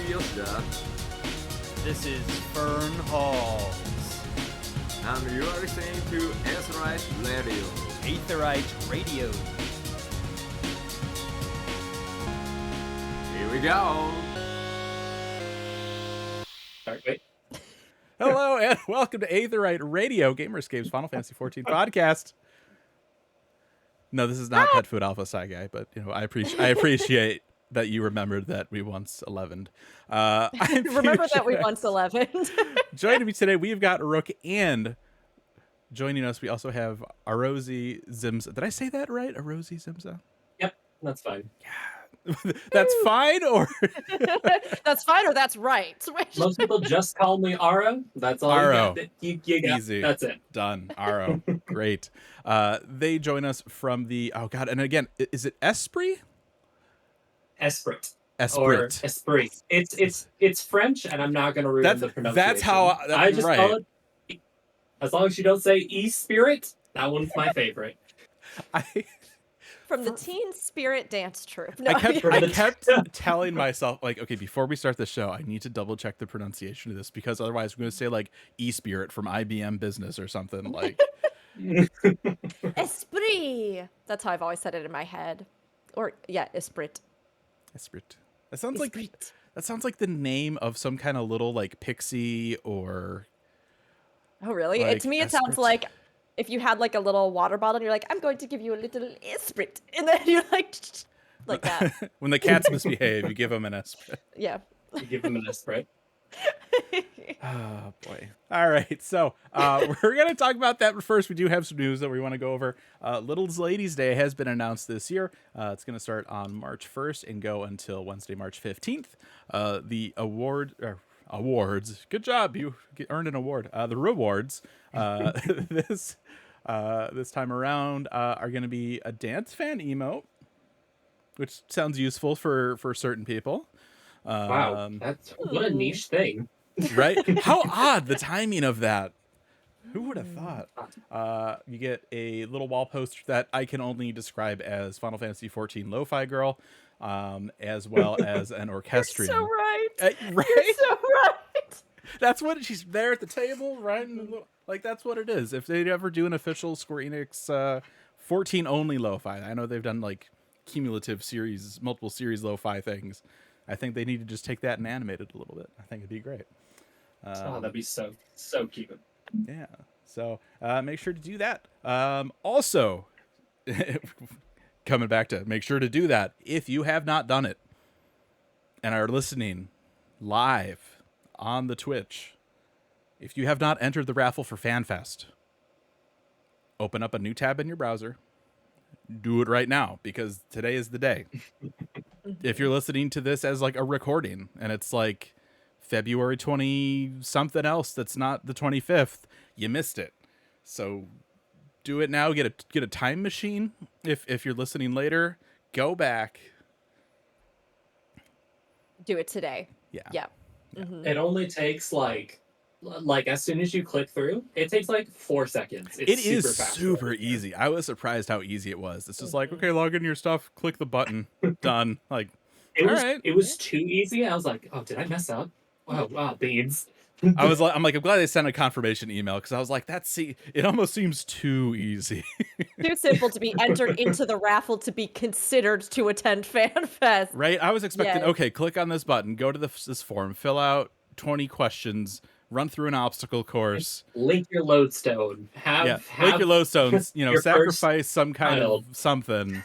Yoshida. This is Fern Halls. And you are listening to Aetheryte Radio. Aetheryte Radio. Here we go. Sorry, wait. Hello and welcome to Aetheryte Radio, Gamerscape's Final Fantasy XIV podcast. No, this is not Pet Food Alpha Sci Guy, but you know I appreciate that you remembered that we once 11'd. Remember that we once 11'd. Joining me today, we've got Rook, and joining us, we also have Ahro'zi Zhimsa. Did I say that right? Ahro'zi Zhimsa? Yep, that's fine. That's fine, or That's fine, or that's right. Most people just call me Aro. That's all. Aro. You got. Easy. That's it. Done. Aro. Great. They join us from the, oh god, and again, is it Esprit? Esprit. Esprit. Or Esprit. It's French, and I'm not going to ruin the pronunciation. That's how. I just right. call it. As long as you don't say E-Spirit, that one's my favorite. From the Teen Spirit Dance Troupe. No, I kept telling myself, like, okay, before we start the show, I need to double check the pronunciation of this because otherwise we're going to say like E-Spirit from IBM Business or something like. Esprit. That's how I've always said it in my head. Or yeah, Esprit. Esprit. That sounds Esprit. like the name of some kind of little like pixie or. Oh really? Like To me, it sounds Esprit. like if you had like a little water bottle and you're like, I'm going to give you a little Esprit, and then you're like that. When the cats misbehave, you give them an Esprit. Yeah. You give them an Esprit. Oh boy. All right, so we're gonna talk about that, but first we do have some news that we want to go over. Little Ladies Day has been announced this year. It's gonna start on March 1st and go until Wednesday, March 15th. The awards, good job, you earned an award. The rewards this time around are gonna be a dance fan emote, which sounds useful for certain people. Wow, that's what a niche thing. Right? How odd the timing of that. Who would have thought? You get a little wall poster that I can only describe as Final Fantasy XIV Lo-Fi Girl, as well as an orchestrion. So right. Right? You're so right. That's what she's there at the table, right? Like that's what it is. If they ever do an official Square Enix 14 only lo-fi, I know they've done like cumulative series, multiple series lo-fi things. I think they need to just take that and animate it a little bit. I think it'd be great. Oh, that'd be so cute. Yeah. So make sure to do that. Also, coming back to make sure to do that if you have not done it and are listening live on the Twitch. If you have not entered the raffle for FanFest, open up a new tab in your browser. Do it right now because today is the day. If you're listening to this as like a recording and it's like February 20 something else that's not the 25th, you missed it. So do it now. Get a time machine. If you're listening later, go back. Do it today. Yeah. Yeah. Mhm. It only takes like as soon as you click through, it takes like 4 seconds. It's It is super fast. super easy. I was surprised how easy it was. It's just like, okay, log in your stuff, click the button, done. Like, It was, all right. it was too easy. I was like, oh, did I mess up? Wow, beans. I'm glad they sent a confirmation email because I was like, it almost seems too easy. Too simple to be entered into the raffle to be considered to attend FanFest. Right? I was expecting, Yes. okay, click on this button, go to this form, fill out 20 questions, run through an obstacle course. Link your lodestone. Link your lodestones, your sacrifice some kind child. of something.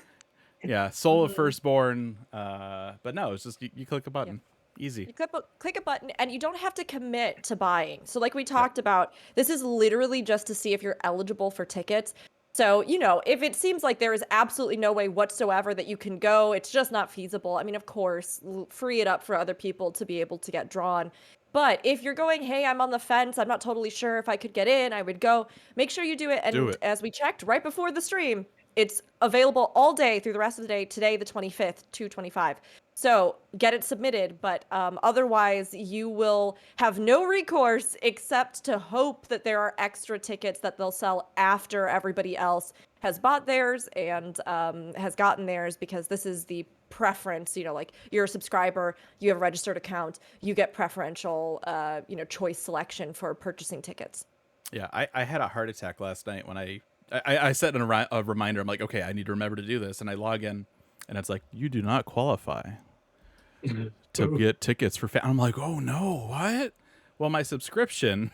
Yeah, soul of firstborn. But no, it's just you click a button. Easy. You click a button and you don't have to commit to buying. So like we talked about, this is literally just to see if you're eligible for tickets. So, if it seems like there is absolutely no way whatsoever that you can go, it's just not feasible. I mean, of course, free it up for other people to be able to get drawn. But if you're going, hey, I'm on the fence, I'm not totally sure if I could get in, I would go, make sure you do it. And Do it. as we checked right before the stream, it's available all day through the rest of the day, today, the 25th, 2/25. So get it submitted, but otherwise you will have no recourse except to hope that there are extra tickets that they'll sell after everybody else has bought theirs and has gotten theirs, because this is the preference. Like, you're a subscriber, you have a registered account, you get preferential choice selection for purchasing tickets. Yeah, I had a heart attack last night when I set a reminder. I'm like, okay, I need to remember to do this, and I log in, and it's like, you do not qualify to get tickets for I'm like, oh no, what? Well, my subscription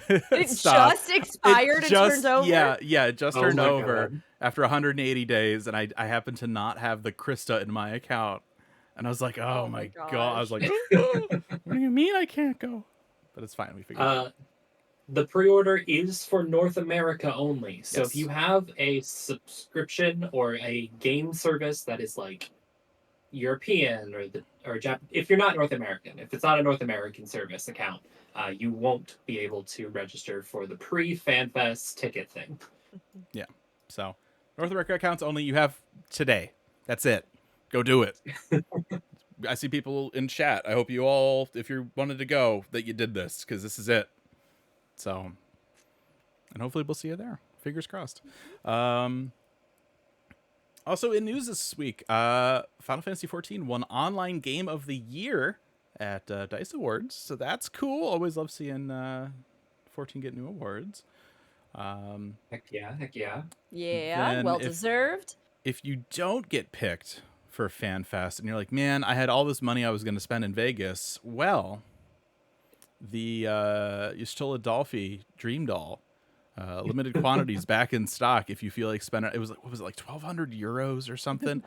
It stopped. just expired and turned over? Yeah, it just Oh turned my over God. after 180 days, and I happened to not have the Krista in my account, and I was like, oh my God. I was like, what do you mean I can't go? But it's fine, we figured it out. The pre-order is for North America only. So Yes. if you have a subscription or a game service that is like European or if you're not North American, if it's not a North American service account, you won't be able to register for the pre-FanFest ticket thing. Yeah. So North America accounts only. You have today. That's it. Go do it. I see people in chat. I hope you all, if you wanted to go, that you did this, because this is it. So, and hopefully we'll see you there. Fingers crossed. Also in news this week, Final Fantasy XIV won Online Game of the Year at DICE Awards. So that's cool. Always love seeing 14 get new awards. Heck yeah. Yeah, Then well deserved. If you don't get picked for FanFest and you're like, man, I had all this money I was going to spend in Vegas. Well, the Y'shtola Dolphy Dream Doll, limited quantities back in stock. If you feel like spending, it was like, what was it, like 1,200 euros or something?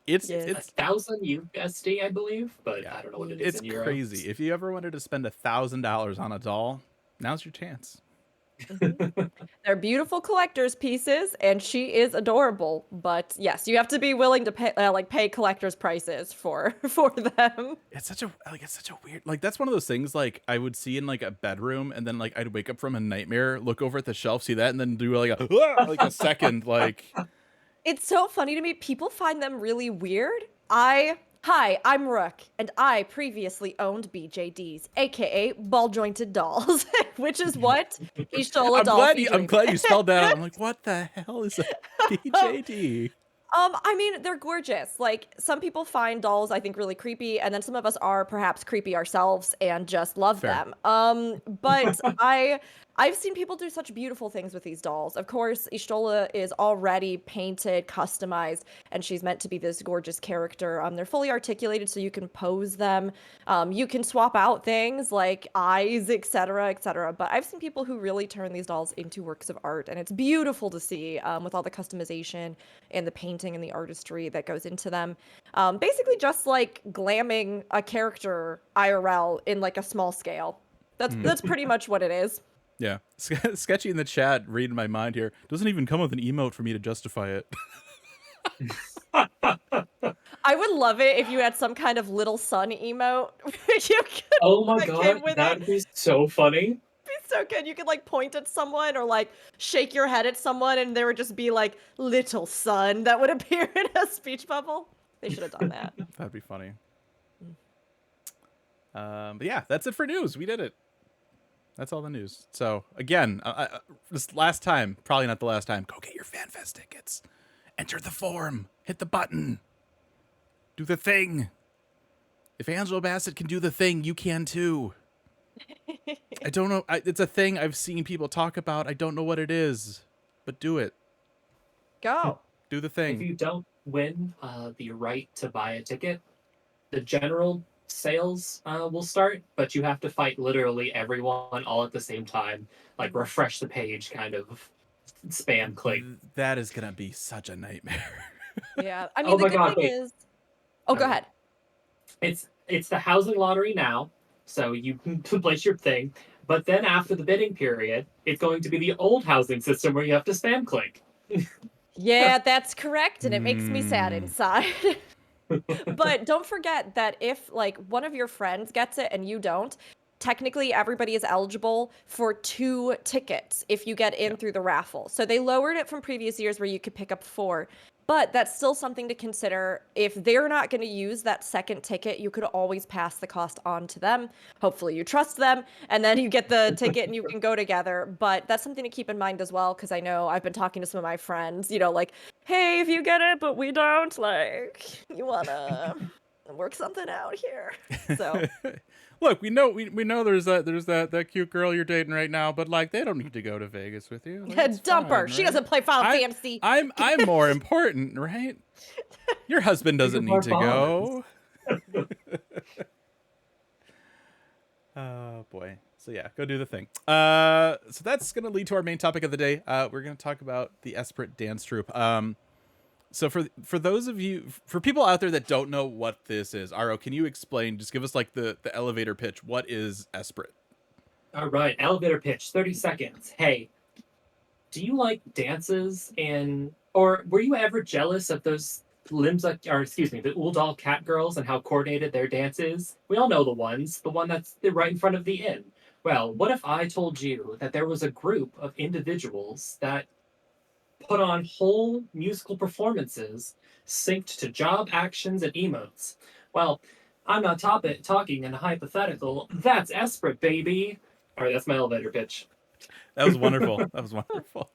It's Yes. It's 1,000 USD, I believe, but Yeah. I don't know what it is It's in euro. crazy. If you ever wanted to spend $1,000 on a doll, now's your chance. They're beautiful collector's pieces, and she is adorable. But yes, you have to be willing to pay collector's prices for them. It's such a weird, like, that's one of those things like I would see in like a bedroom, and then like I'd wake up from a nightmare, look over at the shelf, see that, and then do like a second like. It's so funny to me. People find them really weird. Hi, I'm Rook, and I previously owned BJDs, aka ball jointed dolls, which is what Y'shtola Dolphy. I'm glad you spelled that out. I'm like, what the hell is a BJD? I mean, they're gorgeous. Like, some people find dolls, I think, really creepy, and then some of us are perhaps creepy ourselves and just love Fair. them. But I've seen people do such beautiful things with these dolls. Of course, Y'shtola is already painted, customized, and she's meant to be this gorgeous character. They're fully articulated, so you can pose them. You can swap out things like eyes, etc., etc. But I've seen people who really turn these dolls into works of art, and it's beautiful to see, with all the customization and the painting and the artistry that goes into them. Basically just like glamming a character IRL in like a small scale. That's pretty much what it is. Yeah. Sketchy in the chat, reading my mind here. Doesn't even come with an emote for me to justify it. I would love it if you had some kind of little sun emote. You could, Oh my like, God, with that'd it. be so funny. Be so good. You could like point at someone or like shake your head at someone, and there would just be like little sun that would appear in a speech bubble. They should have done that. That'd be funny. But yeah, that's it for news. We did it. That's all the news. So again, this last time, probably not the last time. Go get your FanFest tickets. Enter the form. Hit the button. Do the thing. If Angela Bassett can do the thing, you can too. I don't know. It's a thing I've seen people talk about. I don't know what it is, but do it. Go. Do the If thing. you don't win the right to buy a ticket, the general sales will start, but you have to fight literally everyone all at the same time, like refresh the page kind of spam click. That is gonna be such a nightmare. Yeah. I mean, Oh the my good God, thing wait. is. Oh, go ahead. It's the housing lottery now, so you can place your thing, but then after the bidding period, it's going to be the old housing system where you have to spam click. Yeah, that's correct, and it makes me sad Mm. inside. But don't forget that if like one of your friends gets it and you don't, technically everybody is eligible for 2 tickets if you get in through the raffle. So they lowered it from previous years where you could pick up 4. But that's still something to consider. If they're not going to use that second ticket, you could always pass the cost on to them. Hopefully you trust them, and then you get the ticket and you can go together. But that's something to keep in mind as well, because I know I've been talking to some of my friends, you know, like, hey, if you get it, but we don't, like, you want to work something out here. So Look, we know there's that cute girl you're dating right now, but like they don't need to go to Vegas with you. Like, it's dump her. fine, She right? doesn't play Final Fantasy. I'm more important, right? Your husband doesn't need to go. Oh boy. So yeah, go do the thing. So that's gonna lead to our main topic of the day. We're gonna talk about the Esprit dance troupe. So for those of you, for people out there that don't know what this is, Ahro, can you explain? Just give us like the elevator pitch. What is Esprit? All right, elevator pitch, 30 seconds. Hey, do you like dances or were you ever jealous of those the Uldal cat girls and how coordinated their dance is? We all know the one that's right in front of the inn. Well, what if I told you that there was a group of individuals that put on whole musical performances synced to job actions and emotes? Well, I'm not talking in a hypothetical. That's Esprit, baby. All right, that's my elevator pitch. That was wonderful. That was wonderful.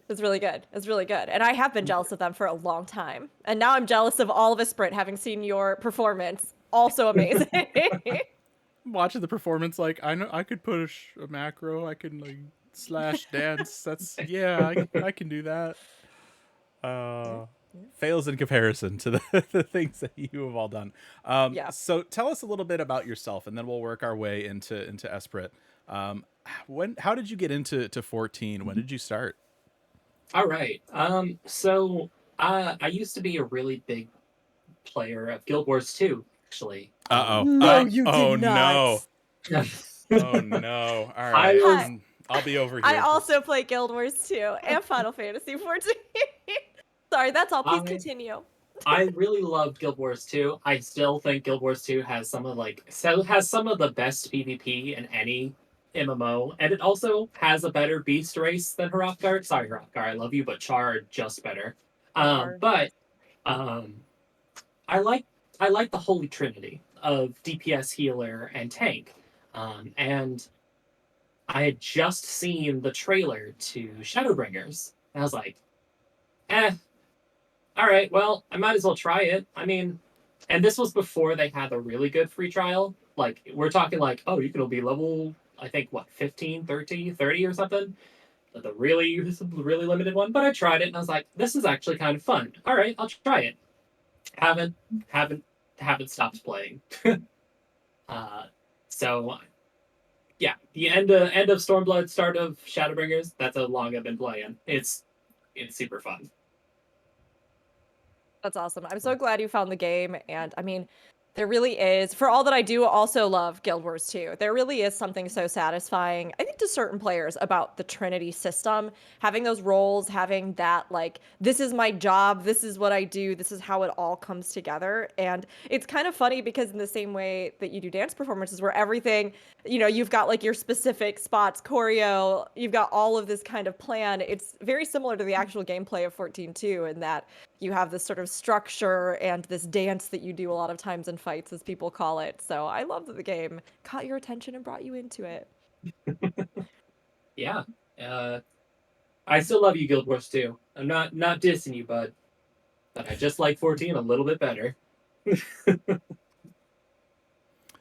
It's really good. It's really good. And I have been jealous of them for a long time. And now I'm jealous of all of Esprit, having seen your performance. Also amazing. Watching the performance, like I know I could push a macro, I can like slash dance. That's I can do that. Fails in comparison to the things that you have all done. So tell us a little bit about yourself, and then we'll work our way into Esprit. How did you get into 14? When did you start? All right. I used to be a really big player of Guild Wars 2, actually. No, you did not. No. Oh no. All right. I'll be over here. I also play Guild Wars 2 and Final Fantasy 14. Sorry, that's all. Please continue. I really love Guild Wars 2. I still think Guild Wars 2 has some of the best PvP in any MMO, and it also has a better beast race than Hrothgar. Sorry, Hrothgar, I love you, but Char are just better. I like the holy trinity of DPS, healer, and tank. And I had just seen the trailer to Shadowbringers, and I was like, all right, well, I might as well try it. I mean, and this was before they had a really good free trial. Like, we're talking like, oh, you can be level, I think, 15, 30 or something? The really limited one. But I tried it, and I was like, this is actually kind of fun. All right, I'll try it. Haven't stopped playing. So, yeah, the end of Stormblood, start of Shadowbringers, that's how long I've been playing. It's super fun. That's awesome. I'm so glad you found the game. And I mean, there really is, for all that I do also love Guild Wars 2, there really is something so satisfying, I think, to certain players about the Trinity system. Having those roles, having that, like, this is my job, this is what I do, this is how it all comes together. And it's kind of funny because in the same way that you do dance performances where everything, you know, you've got like your specific spots, choreo, you've got all of this kind of plan. It's very similar to the actual gameplay of 14 too, in that you have this sort of structure and this dance that you do a lot of times in fights, as people call it. So I love that the game caught your attention and brought you into it. Yeah. I still love you, Guild Wars 2. I'm not dissing you, bud. But I just like 14 a little bit better.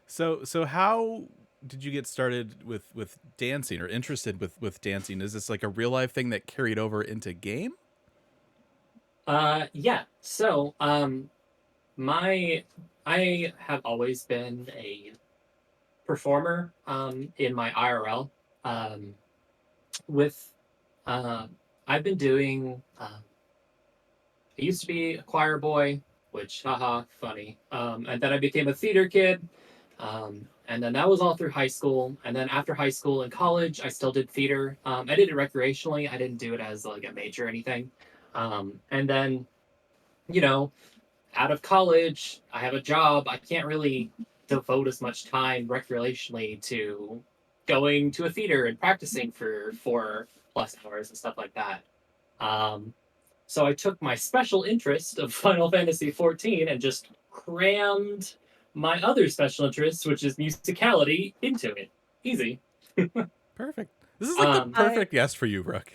So how did you get started with dancing, or interested with dancing? Is this like a real life thing that carried over into game? Yeah. So, I have always been a performer, in my IRL. I've been doing, I used to be a choir boy, which, haha, funny. And then I became a theater kid. And then that was all through high school. And then after high school and college, I still did theater. I did it recreationally. I didn't do it as like a major or anything. And then, you know, out of college, I have a job. I can't really devote as much time recreationally to going to a theater and practicing for 4+ hours and stuff like that. So I took my special interest of Final Fantasy XIV and just crammed my other special interest, which is musicality, into it. Easy. Perfect. This is like the perfect guest for you, Rook.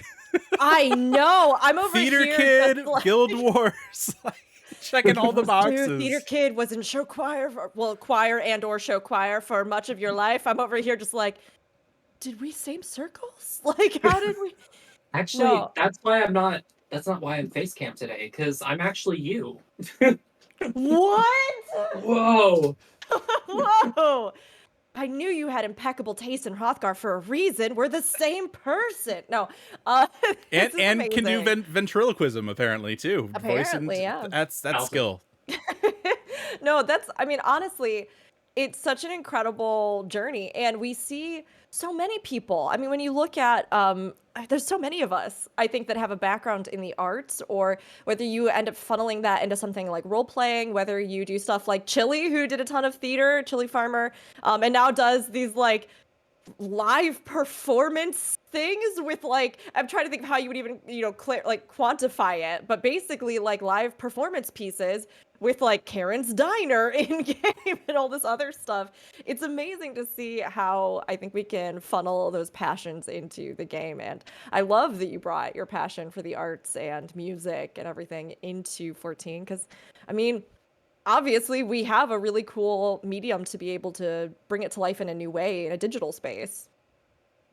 I know. I'm over Theater here. kid, just like- Guild Wars, like, checking all the boxes. Dude, theater kid was in show choir, choir and or show choir for much of your life. I'm over here just like, did we same circles? Like, how did we? Actually, No. that's not why I'm face cam today, because I'm actually you. What? Whoa. Whoa. I knew you had impeccable taste in Hrothgar for a reason. We're the same person. No, this is And can do amazing. ventriloquism apparently too. Apparently, yeah. That's Awesome. skill. No, I mean, honestly, it's such an incredible journey. And we see so many people. I mean, when you look at, there's so many of us, I think, that have a background in the arts, or whether you end up funneling that into something like role playing, whether you do stuff like Chili, who did a ton of theater, Chili Farmer, and now does these like live performance things with like, I'm trying to think of how you would even quantify it, but basically like live performance pieces with like Karen's Diner in game and all this other stuff. It's amazing to see how I think we can funnel those passions into the game. And I love that you brought your passion for the arts and music and everything into 14, because I mean, obviously we have a really cool medium to be able to bring it to life in a new way in a digital space.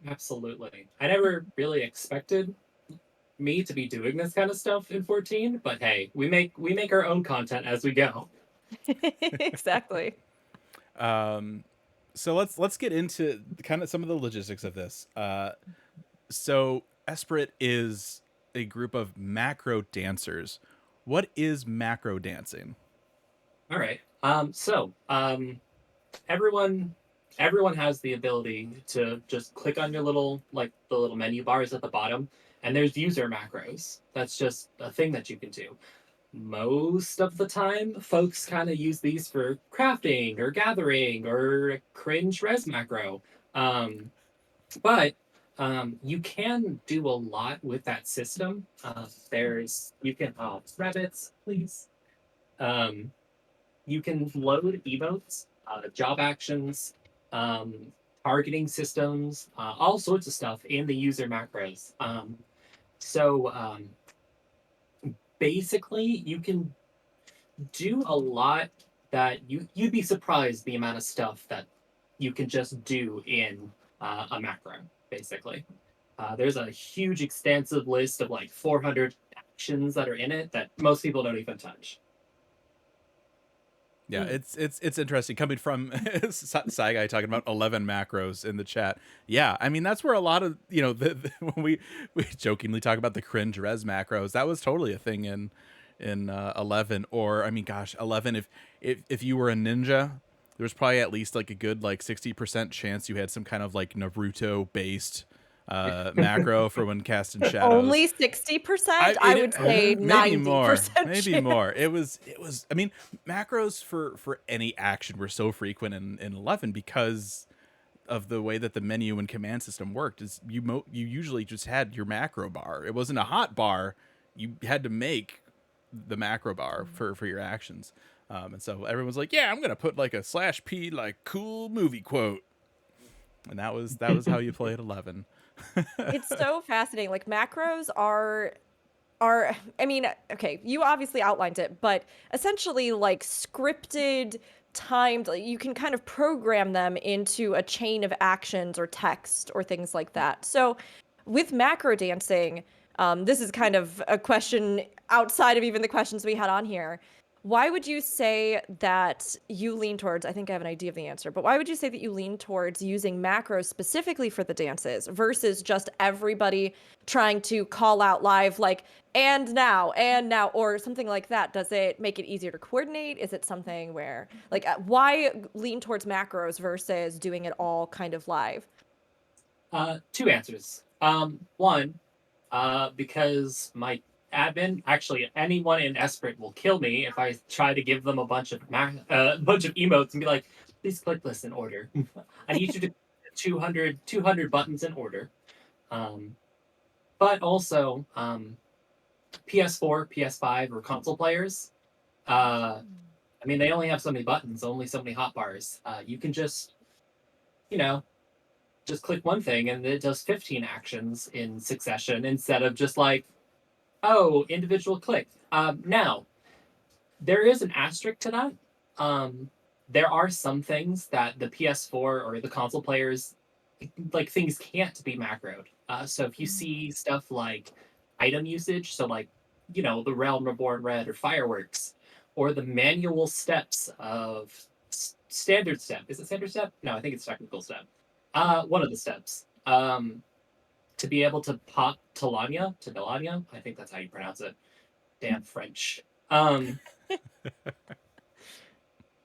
Absolutely. I never really expected me to be doing this kind of stuff in 14, but hey, we make our own content as we go. Exactly. So let's get into kind of some of the logistics of this. So Esprit is a group of macro dancers. What is macro dancing? All right. Everyone has the ability to just click on your little the little menu bars at the bottom, and there's user macros. That's just a thing that you can do. Most of the time, folks kind of use these for crafting or gathering or a cringe res macro. But you can do a lot with that system. You can rabbits, please. You can load emotes, job actions, targeting systems, all sorts of stuff in the user macros. Basically, you can do a lot that you'd be surprised the amount of stuff that you can just do in a macro, basically. There's a huge extensive list of like 400 actions that are in it that most people don't even touch. Yeah, it's interesting coming from Sci Guy talking about 11 macros in the chat. Yeah, I mean that's where a lot of when we jokingly talk about the cringe res macros, that was totally a thing in 11. Or I mean, gosh, 11. If you were a ninja, there was probably at least like a good like 60% chance you had some kind of like Naruto based macro for when casting shadows. Only 60%? I would say 90%. Maybe more. It was I mean, macros for any action were so frequent in 11 because of the way that the menu and command system worked. Is you usually just had your macro bar. It wasn't a hot bar. You had to make the macro bar for your actions. And so everyone's like, yeah, I'm gonna put like a /P like cool movie quote. And that was how you played 11. It's so fascinating. Like macros are I mean, okay, you obviously outlined it, but essentially like scripted, timed, like, you can kind of program them into a chain of actions or text or things like that. So with macro dancing, this is kind of a question outside of even the questions we had on here. Why would you say that you lean towards, I think I have an idea of the answer, but why would you say that you lean towards using macros specifically for the dances versus just everybody trying to call out live like, and now, or something like that? Does it make it easier to coordinate? Is it something where, like, why lean towards macros versus doing it all kind of live? Two answers. One, because my admin, actually anyone in Esprit will kill me if I try to give them a bunch of emotes and be like, please click this in order. I need you to 200 buttons in order. But also, PS4, PS5, or console players, I mean, they only have so many buttons, only so many hotbars. You can just, you know, just click one thing and it does 15 actions in succession instead of just like, oh, individual click. Now, there is an asterisk to that. There are some things that the PS4 or the console players, like things can't be macroed. So if you see stuff like item usage, so like, the Realm Reborn Red or fireworks, or the manual steps of standard step. Is it standard step? No, I think it's technical step. One of the steps. To be able to pop Telania, I think that's how you pronounce it. Damn French.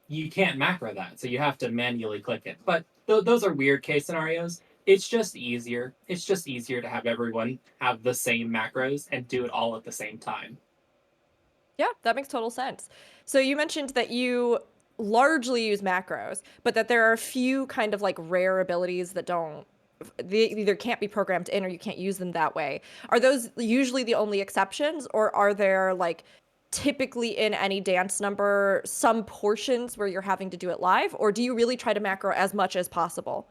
You can't macro that, so you have to manually click it. But those are weird case scenarios. It's just easier. It's just easier to have everyone have the same macros and do it all at the same time. Yeah, that makes total sense. So you mentioned that you largely use macros, but that there are a few kind of like rare abilities that they either can't be programmed in or you can't use them that way. Are those usually the only exceptions, or are there like typically in any dance number some portions where you're having to do it live, or do you really try to macro as much as possible?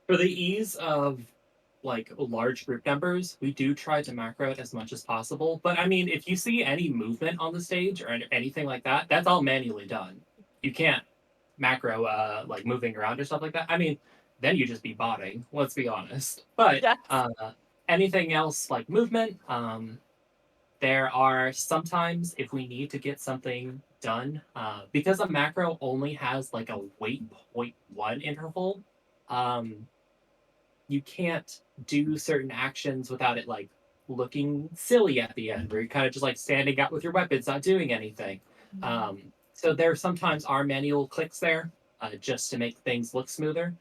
For the ease of like large group numbers, we do try to macro it as much as possible. But I mean, if you see any movement on the stage or anything like that, that's all manually done. You can't macro like moving around or stuff like that. I mean, then you just be botting, let's be honest. But Yes. anything else like movement, there are sometimes if we need to get something done, because a macro only has like a wait 0.1 interval, you can't do certain actions without it like looking silly at the end, where you're kind of just like standing out with your weapons, not doing anything. So there sometimes are manual clicks there, just to make things look smoother.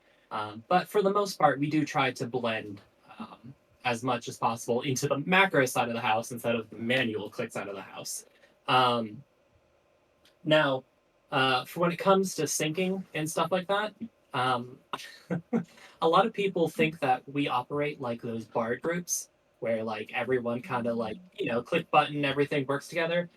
But for the most part, we do try to blend as much as possible into the macro side of the house instead of the manual click side of the house. Now, for when it comes to syncing and stuff like that, a lot of people think that we operate like those bard groups where like everyone kind of like, click button, everything works together.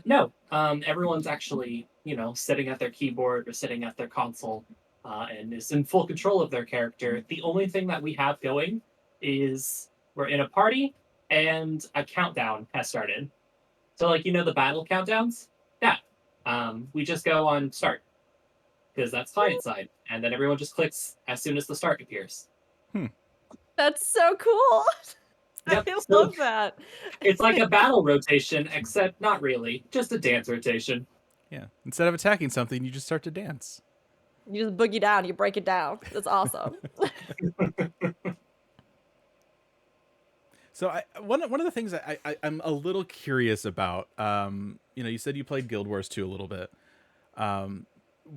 No, everyone's actually, sitting at their keyboard or sitting at their console and is in full control of their character. The only thing that we have going is we're in a party and a countdown has started. So like, the battle countdowns? Yeah. We just go on start because that's client side. And then everyone just clicks as soon as the start appears. That's so cool. Yep, I so love that. it's like a battle rotation, except not really, just a dance rotation. Yeah. Instead of attacking something, you just start to dance. You just boogie down, you break it down. That's awesome. So one of the things I'm a little curious about, you said you played Guild Wars 2 a little bit.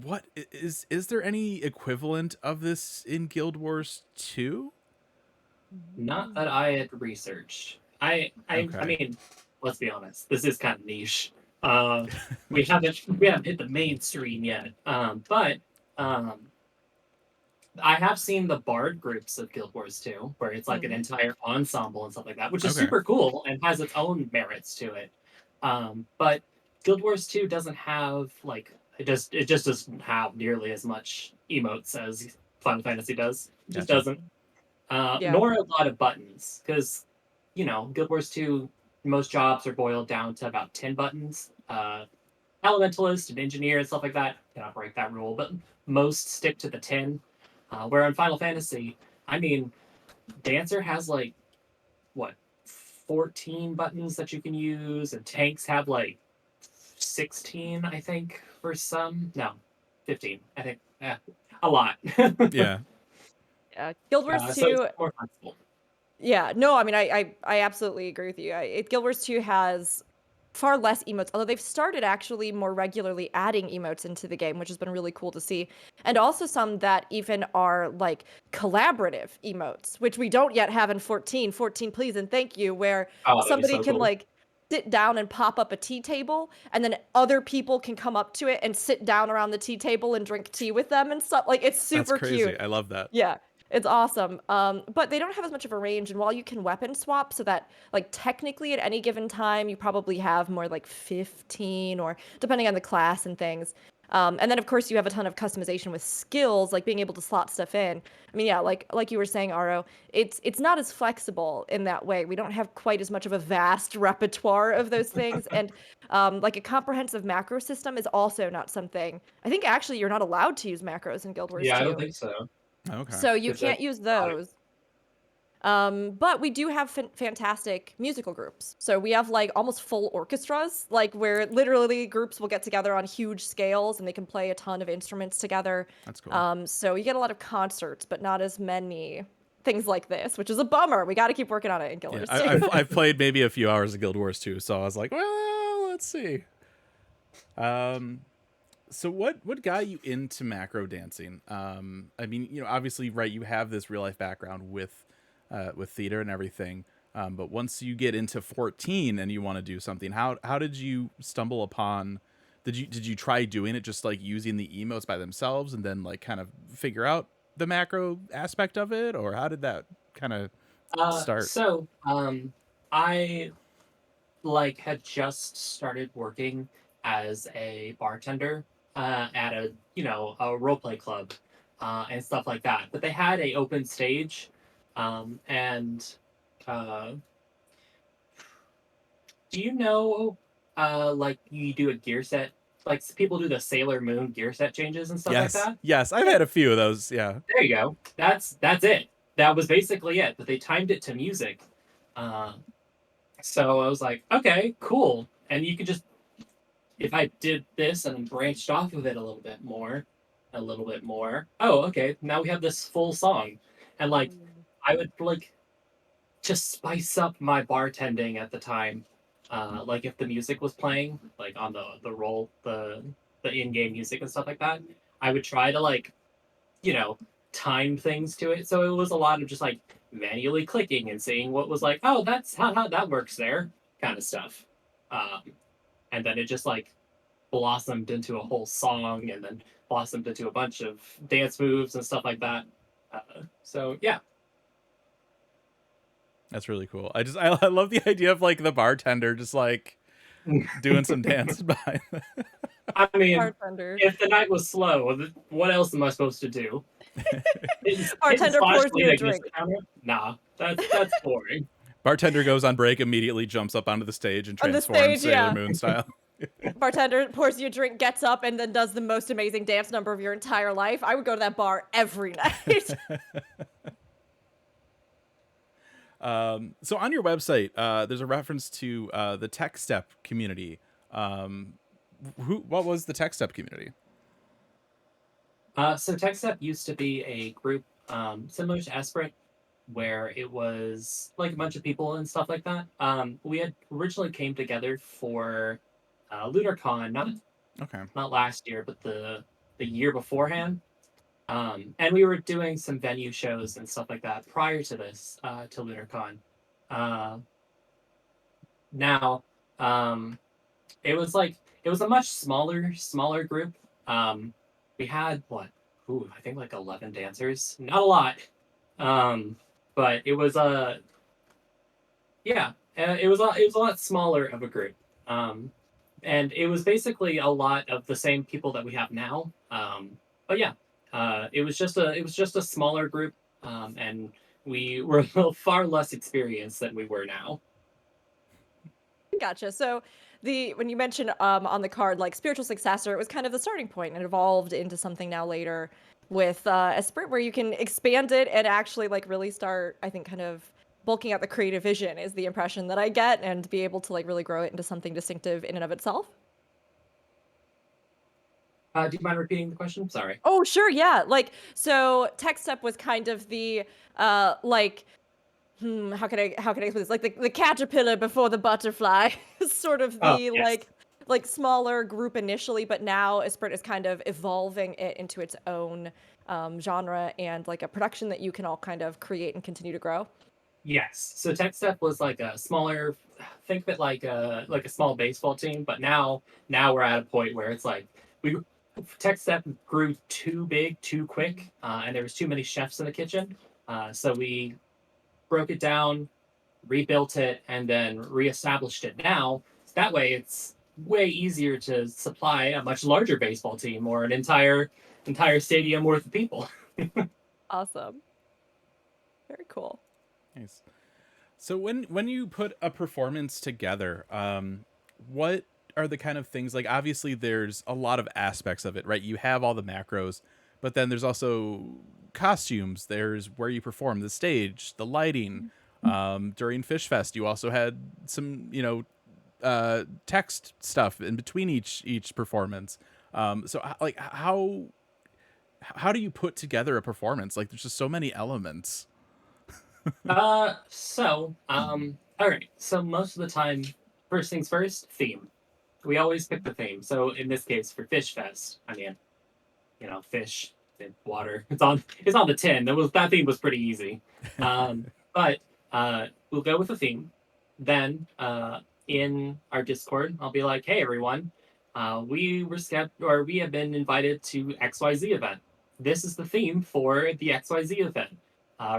What is there any equivalent of this in Guild Wars 2? Not that I had researched. I mean, let's be honest. This is kind of niche. We haven't hit the mainstream yet. But I have seen the bard groups of Guild Wars 2, where it's like an entire ensemble and stuff like that, which is super cool and has its own merits to it. But Guild Wars 2 doesn't have like it just doesn't have nearly as much emotes as Final Fantasy does. It just doesn't. Nor a lot of buttons, because Guild Wars 2, most jobs are boiled down to about 10 buttons. Elementalist and engineer and stuff like that cannot break that rule, but most stick to the 10. Where on Final Fantasy, I mean, Dancer has like 14 buttons that you can use, and tanks have like 16, I think, for some. No, 15, I think. Yeah, a lot. Yeah. Guild Wars 2. So it's more flexible. Yeah, no, I mean, I absolutely agree with you. Guild Wars 2 has far less emotes, although they've started actually more regularly adding emotes into the game, which has been really cool to see. And also some that even are like collaborative emotes, which we don't yet have in 14. 14, please and thank you, where Oh, that'd be somebody so can cool. like sit down and pop up a tea table, and then other people can come up to it and sit down around the tea table and drink tea with them and stuff. Like, it's super That's crazy. cute. I love that. Yeah, it's awesome. But they don't have as much of a range, and while you can weapon swap, so that like technically at any given time you probably have more like 15, or depending on the class and things. And then of course you have a ton of customization with skills, like being able to slot stuff in. I mean, yeah, like you were saying, Aro, it's not as flexible in that way. We don't have quite as much of a vast repertoire of those things, and like a comprehensive macro system is also not something. I think actually you're not allowed to use macros in Guild Wars Yeah, I 2. don't think so. Okay. So you 'Cause can't that's use not- those. But we do have fantastic musical groups. So we have like almost full orchestras, like where literally groups will get together on huge scales and they can play a ton of instruments together. That's cool. So you get a lot of concerts, but not as many things like this, which is a bummer. We got to keep working on it in Guild Yeah, Wars 2. I've played maybe a few hours of Guild Wars 2, so I was like, well, let's see. So what got you into macro dancing? I mean, you know, obviously, right, you have this real life background with theater and everything. But once you get into 14 and you want to do something, how did you stumble upon? Did you try doing it just like using the emotes by themselves and then like kind of figure out the macro aspect of it, or how did that kind of start? So, I like had just started working as a bartender at a a roleplay club and stuff like that. But they had a open stage, and uh, do you know like you do a gear set, like people do the Sailor Moon gear set changes and stuff like Yes, that? yes, I've had a few of those. Yeah. There you go. That's it. That was basically it. But they timed it to music. Uh, so I was like, okay, cool. And you could just, if I did this and branched off of it a little bit more. Oh, okay. Now we have this full song, and like I would like just spice up my bartending at the time. Like if the music was playing, like on the in-game music and stuff like that, I would try to like time things to it. So it was a lot of just like manually clicking and seeing what was like, oh, that's how that works there, kind of stuff. Um, and then it just like blossomed into a whole song, and then blossomed into a bunch of dance moves and stuff like that. So yeah, That's really cool. I love the idea of like the bartender just like doing some dance behind. I mean, Bartender. if the night was slow, what else am I supposed to do? Bartender pours you a Hitting drink. the counter? Nah, that's boring. Bartender goes on break, immediately jumps up onto the stage and On the transforms stage, Sailor yeah. Moon style. Bartender pours you a drink, gets up, and then does the most amazing dance number of your entire life. I would go to that bar every night. So on your website, there's a reference to the Tech Step community. What was the Tech Step community? So TechStep used to be a group similar to Esprit, where it was like a bunch of people and stuff like that. We had originally came together for LunarCon, Okay. not last year, but the year beforehand. And we were doing some venue shows and stuff like that prior to this, to LunarCon. Now, it was a much smaller group. We had I think like 11 dancers, not a lot. But it was it was a lot smaller of a group. And it was basically a lot of the same people that we have now. But yeah, it was just a smaller group, and we were far less experienced than we were now. Gotcha. So when you mentioned on the card like spiritual successor, it was kind of the starting point and evolved into something now later with Esprit, where you can expand it and actually like really start, I think, kind of bulking out the creative vision is the impression that I get, and be able to like really grow it into something distinctive in and of itself. Do you mind repeating the question? Sorry. Oh, sure, yeah. Like, so Tech Step was kind of the like how can I explain this? Like the caterpillar before the butterfly, sort of the Oh, yes. like smaller group initially, but now Esprit is kind of evolving it into its own genre and like a production that you can all kind of create and continue to grow. Yes. So Tech Step was like a smaller, think of it like a small baseball team, but now we're at a point where it's like we Tech Step grew too big too quick, and there was too many chefs in the kitchen. So we broke it down, rebuilt it, and then reestablished it now. That way, it's way easier to supply a much larger baseball team or an entire stadium worth of people. Awesome. Very cool. Nice. So when you put a performance together, what are the kind of things, like, obviously there's a lot of aspects of it, right? You have all the macros, but then there's also costumes. There's where you perform, the stage, the lighting. During Fish Fest, you also had some, text stuff in between each performance. Like, how do you put together a performance? Like, there's just so many elements. All right. So most of the time, first things first, theme. We always pick the theme. So in this case, for Fish Fest, I mean, fish, water. It's on the tin. That theme was pretty easy. But we'll go with a theme. Then in our Discord, I'll be like, "Hey everyone, we have been invited to XYZ event. This is the theme for the XYZ event.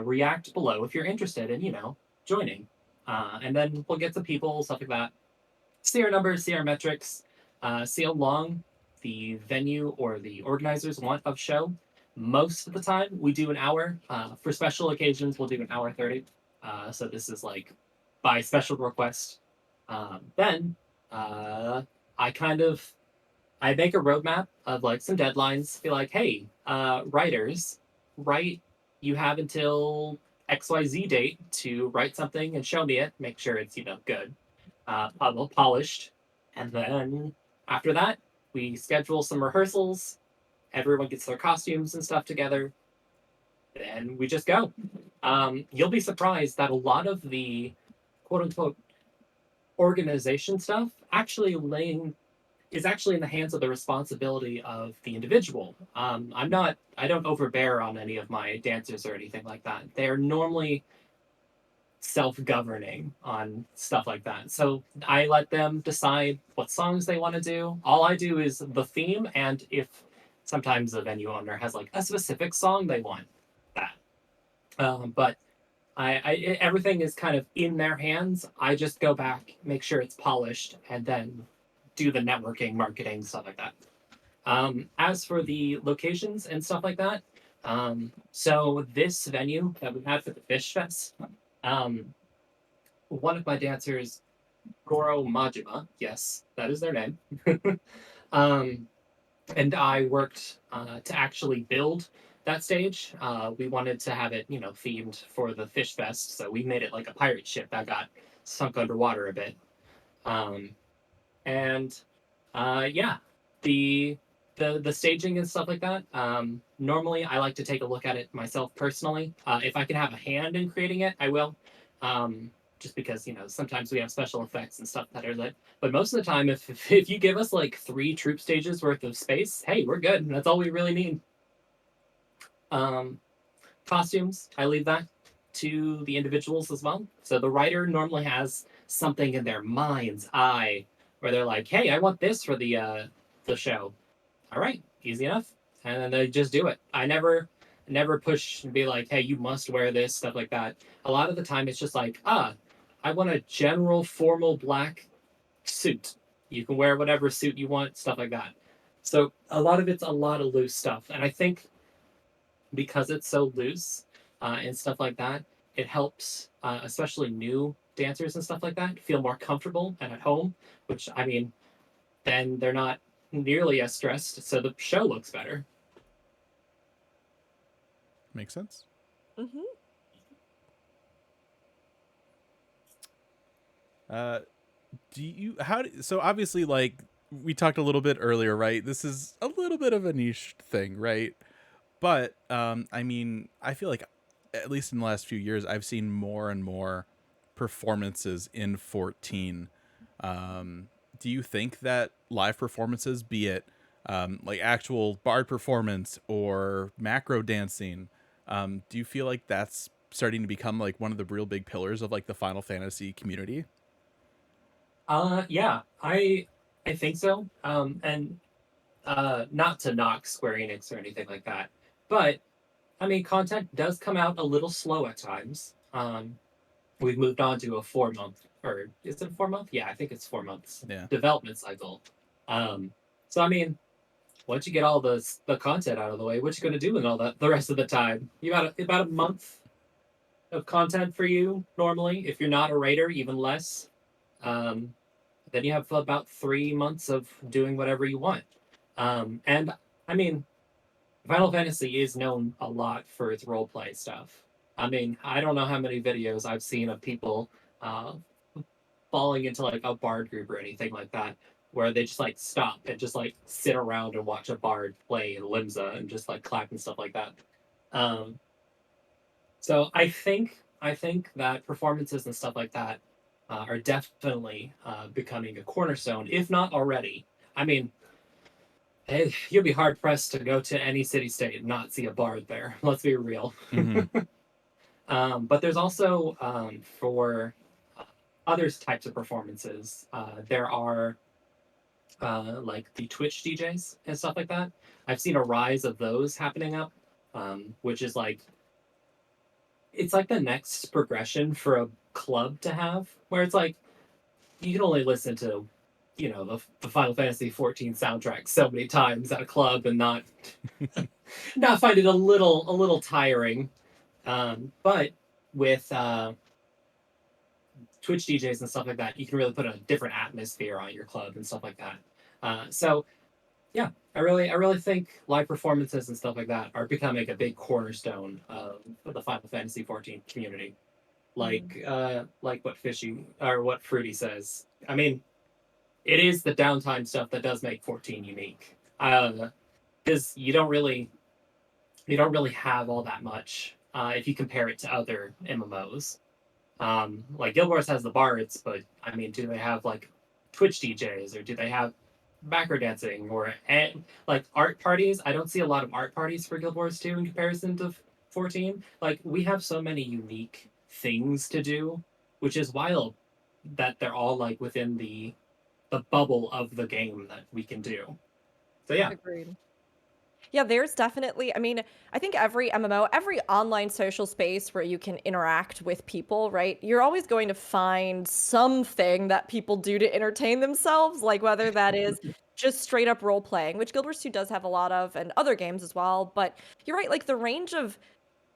React below if you're interested in joining." And then we'll get to people, stuff like that. See our numbers, see our metrics, see how long the venue or the organizers want of show. Most of the time, we do an hour. For special occasions, we'll do an hour 30. So this is like by special request. Then I kind of I make a roadmap of like some deadlines. Be like, hey, writers, write. You have until XYZ date to write something and show me it. Make sure it's good, polished, and then after that we schedule some rehearsals. Everyone gets their costumes and stuff together, and we just go. You'll be surprised that a lot of the quote unquote organization stuff is actually in the hands of the responsibility of the individual. I don't overbear on any of my dancers or anything like that. They're normally self-governing on stuff like that. So I let them decide what songs they want to do. All I do is the theme, and if sometimes the venue owner has like a specific song they want, that. But everything is kind of in their hands. I just go back, make sure it's polished, and then do the networking, marketing, stuff like that. As for the locations and stuff like that, so this venue that we had for the Fish Fest, one of my dancers, Goro Majima, yes, that is their name, and I worked to actually build that stage. We wanted to have it, themed for the Fish Fest, so we made it like a pirate ship that got sunk underwater a bit. And yeah, the staging and stuff like that. Normally, I like to take a look at it myself personally. If I can have a hand in creating it, I will. Just because sometimes we have special effects and stuff that are lit. But most of the time, if you give us like 3 troop stages worth of space, hey, we're good. That's all we really need. Costumes, I leave that to the individuals as well. So the writer normally has something in their mind's eye where they're like, "Hey, I want this for the show." All right, easy enough, and then they just do it. I never push and be like, "Hey, you must wear this," stuff like that. A lot of the time, it's just like, I want a general formal black suit. You can wear whatever suit you want, stuff like that. So a lot of it's a lot of loose stuff, and I think because it's so loose and stuff like that, it helps, especially new dancers and stuff like that, feel more comfortable and at home. Which I mean, then they're not nearly as stressed, so the show looks better. Makes sense. Mm-hmm. So obviously, like, we talked a little bit earlier, right? This is a little bit of a niche thing, right? But I mean, I feel like at least in the last few years, I've seen more and more performances in 14. Do you think that live performances, be it like actual bard performance or macro dancing, do you feel like that's starting to become like one of the real big pillars of like the Final Fantasy community? Yeah, I think so. And not to knock Square Enix or anything like that, but I mean, content does come out a little slow at times. We've moved on to a 4 month, or is it a 4 month? Yeah, I think it's 4 months Yeah. development cycle. Um, so I mean, once you get all the content out of the way, what you gonna do in all that the rest of the time? You got about a month of content for you normally. If you're not a raider, even less. Um, then you have about 3 months of doing whatever you want. And I mean, Final Fantasy is known a lot for its roleplay stuff. I mean, I don't know how many videos I've seen of people uh, falling into like a bard group or anything like that, where they just like stop and just like sit around and watch a bard play in Limsa and just like clap and stuff like that. Um, so I think that performances and stuff like that are definitely becoming a cornerstone, if not already. I mean, hey, you'll be hard pressed to go to any city state and not see a bard there. Let's be real. Mm-hmm. But there's also for other types of performances, there are like the Twitch DJs and stuff like that. I've seen a rise of those happening up, which is like it's like the next progression for a club to have, where it's like you can only listen to the Final Fantasy 14 soundtrack so many times at a club and not find it a little tiring. But with Twitch DJs and stuff like that, you can really put a different atmosphere on your club and stuff like that. So yeah, I really think live performances and stuff like that are becoming a big cornerstone of the Final Fantasy 14 community. Like what Fishy or what Fruity says. I mean, it is the downtime stuff that does make 14 unique. Because you don't really have all that much if you compare it to other MMOs. Like Guild Wars has the bards, but I mean, do they have like Twitch DJs or do they have backer dancing or like art parties? I don't see a lot of art parties for Guild Wars 2 in comparison to 14. Like we have so many unique things to do, which is wild that they're all like within the bubble of the game that we can do. So yeah. Agreed. Yeah, there's definitely, I mean, I think every MMO, every online social space where you can interact with people, right? You're always going to find something that people do to entertain themselves, like whether that is just straight up role playing, which Guild Wars 2 does have a lot of, and other games as well. But you're right, like the range of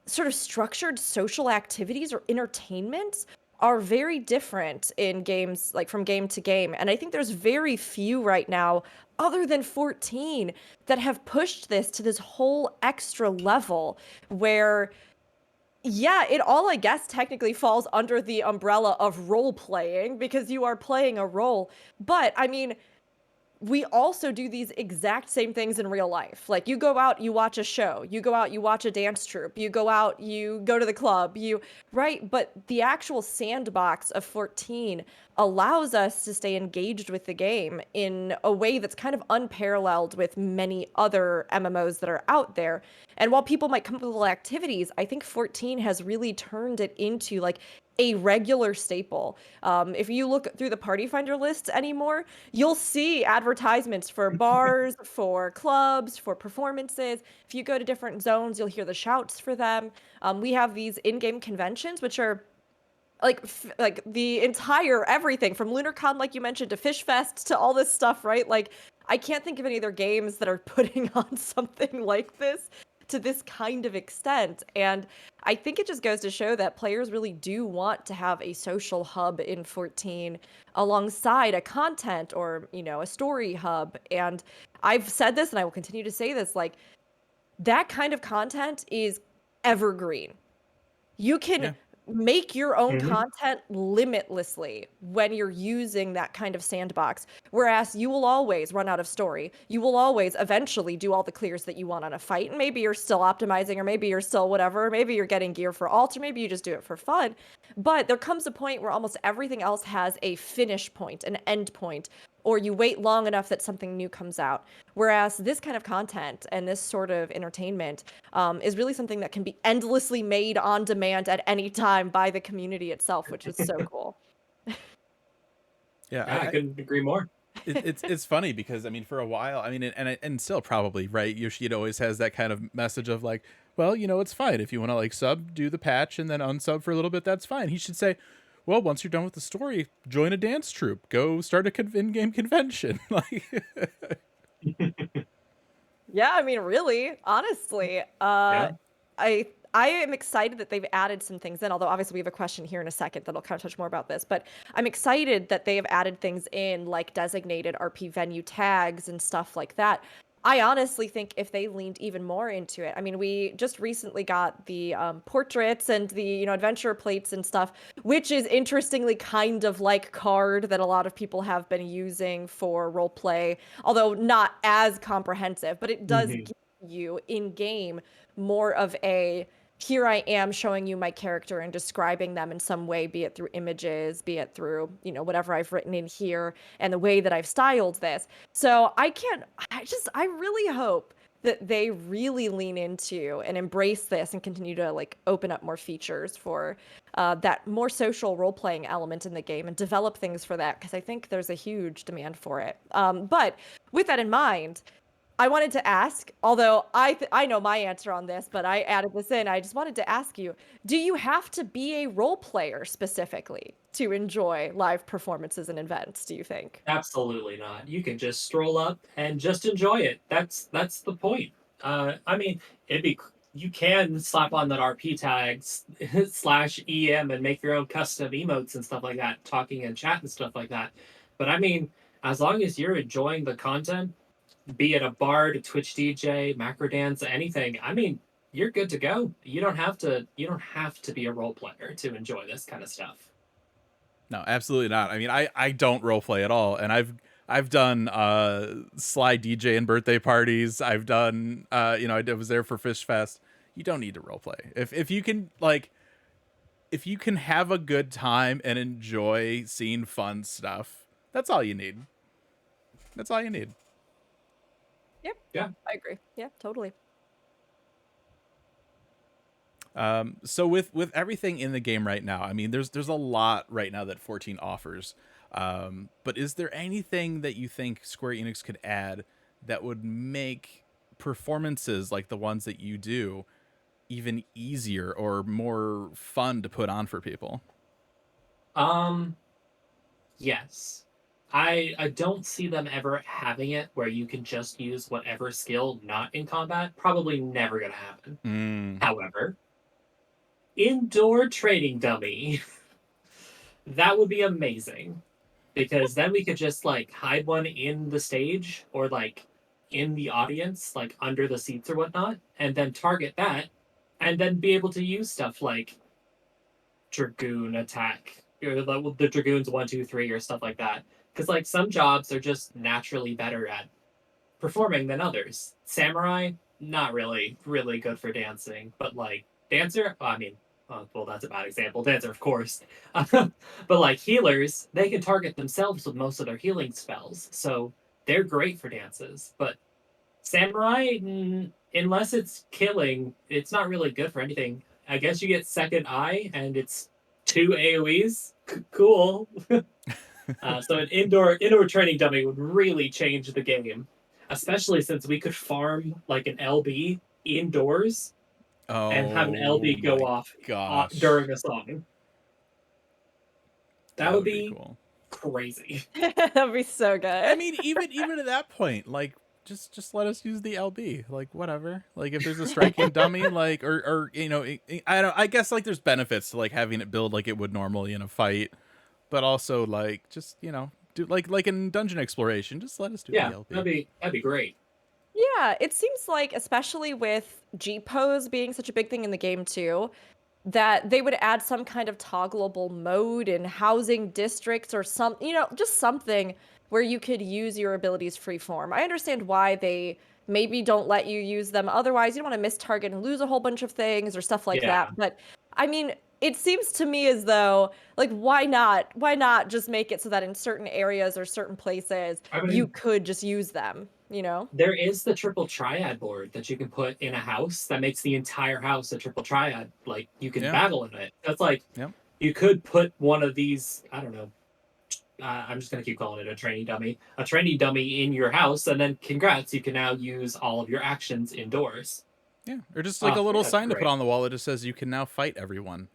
sort of structured social activities or entertainment are very different in games, like from game to game. And I think there's very few right now, other than 14, that have pushed this to this whole extra level where, yeah, it all, I guess, technically falls under the umbrella of role playing because you are playing a role. But I mean, we also do these exact same things in real life. Like you go out, you watch a show, you go out, you watch a dance troupe, you go out, you go to the club, right? But the actual sandbox of 14 allows us to stay engaged with the game in a way that's kind of unparalleled with many other MMOs that are out there. And while people might come up with little activities, I think 14 has really turned it into like a regular staple. If you look through the party finder lists anymore, you'll see advertisements for bars, for clubs, for performances. If you go to different zones, you'll hear the shouts for them. We have these in-game conventions, which are like the entire everything from LunarCon, like you mentioned, to Fish Fest, to all this stuff, right? Like I can't think of any other games that are putting on something like this to this kind of extent. And I think it just goes to show that players really do want to have a social hub in 14 alongside a content or, a story hub. And I've said this and I will continue to say this, like that kind of content is evergreen. You can make your own content limitlessly when you're using that kind of sandbox. Whereas you will always run out of story. You will always eventually do all the clears that you want on a fight. And maybe you're still optimizing, or maybe you're still whatever. Maybe you're getting gear for alt, or maybe you just do it for fun. But there comes a point where almost everything else has a finish point, an end point, or you wait long enough that something new comes out. Whereas this kind of content and this sort of entertainment is really something that can be endlessly made on demand at any time by the community itself, which is so cool. Yeah, I couldn't agree more. It's funny because I mean, for a while, I mean, and still probably right. Yoshida always has that kind of message of like, well, you know, it's fine if you want to like sub, do the patch, and then unsub for a little bit. That's fine. He should say, well, once you're done with the story, join a dance troupe, go start a in-game convention. Like, Yeah, I mean, really, honestly, Yeah. I am excited that they've added some things in, although obviously we have a question here in a second that'll kind of touch more about this, but I'm excited that they have added things in like designated RP venue tags and stuff like that. I honestly think if they leaned even more into it, I mean, we just recently got the portraits and the, you know, adventure plates and stuff, which is interestingly kind of like card that a lot of people have been using for role play, although not as comprehensive, but it does give you in game more of a here I am showing you my character and describing them in some way, be it through images, be it through, you know, whatever I've written in here and the way that I've styled this. So I really hope that they really lean into and embrace this and continue to like open up more features for that more social role playing element in the game and develop things for that, because I think there's a huge demand for it. But with that in mind, I wanted to ask, although I know my answer on this, but I added this in. I just wanted to ask you, do you have to be a role player specifically to enjoy live performances and events, do you think? Absolutely not. You can just stroll up and just enjoy it. That's the point. I mean, you can slap on that RP tags slash EM and make your own custom emotes and stuff like that, talking in chat and stuff like that. But I mean, as long as you're enjoying the content, be it a bard, a Twitch DJ, macro dance, anything, I mean, you're good to go. You don't have to be a role player to enjoy this kind of stuff. no, absolutely not. I mean, I don't role play at all, and I've done Sly DJ and birthday parties. I've done you know, I was there for Fish Fest. You don't need to role play if you can like if you can have a good time and enjoy seeing fun stuff. That's all you need. That's all you need. Yep. Yeah. I agree. Yeah, totally. So with everything in the game right now, I mean, there's a lot right now that 14 offers. But is there anything that you think Square Enix could add that would make performances like the ones that you do even easier or more fun to put on for people? Yes. I don't see them ever having it where you can just use whatever skill not in combat. Probably never gonna happen. However, indoor training dummy. That would be amazing. Because then we could just like hide one in the stage or like in the audience, like under the seats or whatnot, and then target that, and then be able to use stuff like Dragoon attack, or the Dragoons 1, 2, 3, or stuff like that. Because like some jobs are just naturally better at performing than others. Samurai, not really good for dancing, but like dancer, I mean, well, that's a bad example. Dancer, of course. But like healers, they can target themselves with most of their healing spells, so they're great for dances. But samurai, unless it's killing, it's not really good for anything. I guess you get second eye, and it's 2 AoEs. Cool. So an indoor training dummy would really change the game, especially since we could farm like an LB indoors and have an LB go off during a song. That would be cool. Crazy. That'd be so good. I mean, even at that point, like just let us use the LB, like whatever. Like if there's a striking dummy, like or you know, I guess like there's benefits to like having it build like it would normally in a fight, but also like just, you know, do like in dungeon exploration, just let us do the LB. That'd be great. Yeah, it seems like, especially with G-pose being such a big thing in the game too, that they would add some kind of toggleable mode in housing districts or some, you know, just something where you could use your abilities freeform. I understand why they maybe don't let you use them. Otherwise, you don't want to miss target and lose a whole bunch of things or stuff like that. But I mean, it seems to me as though, like, why not just make it so that in certain areas or certain places I you mean, could just use them, you know? there is the triple triad board that you can put in a house that makes the entire house a triple triad. Like you can Yeah. battle in it. That's like Yep. you could put one of these. I don't know. I'm just gonna keep calling it a training dummy in your house, and then congrats, you can now use all of your actions indoors. Yeah. Or just like a little That's sign to put great. on the wall that just says you can now fight everyone.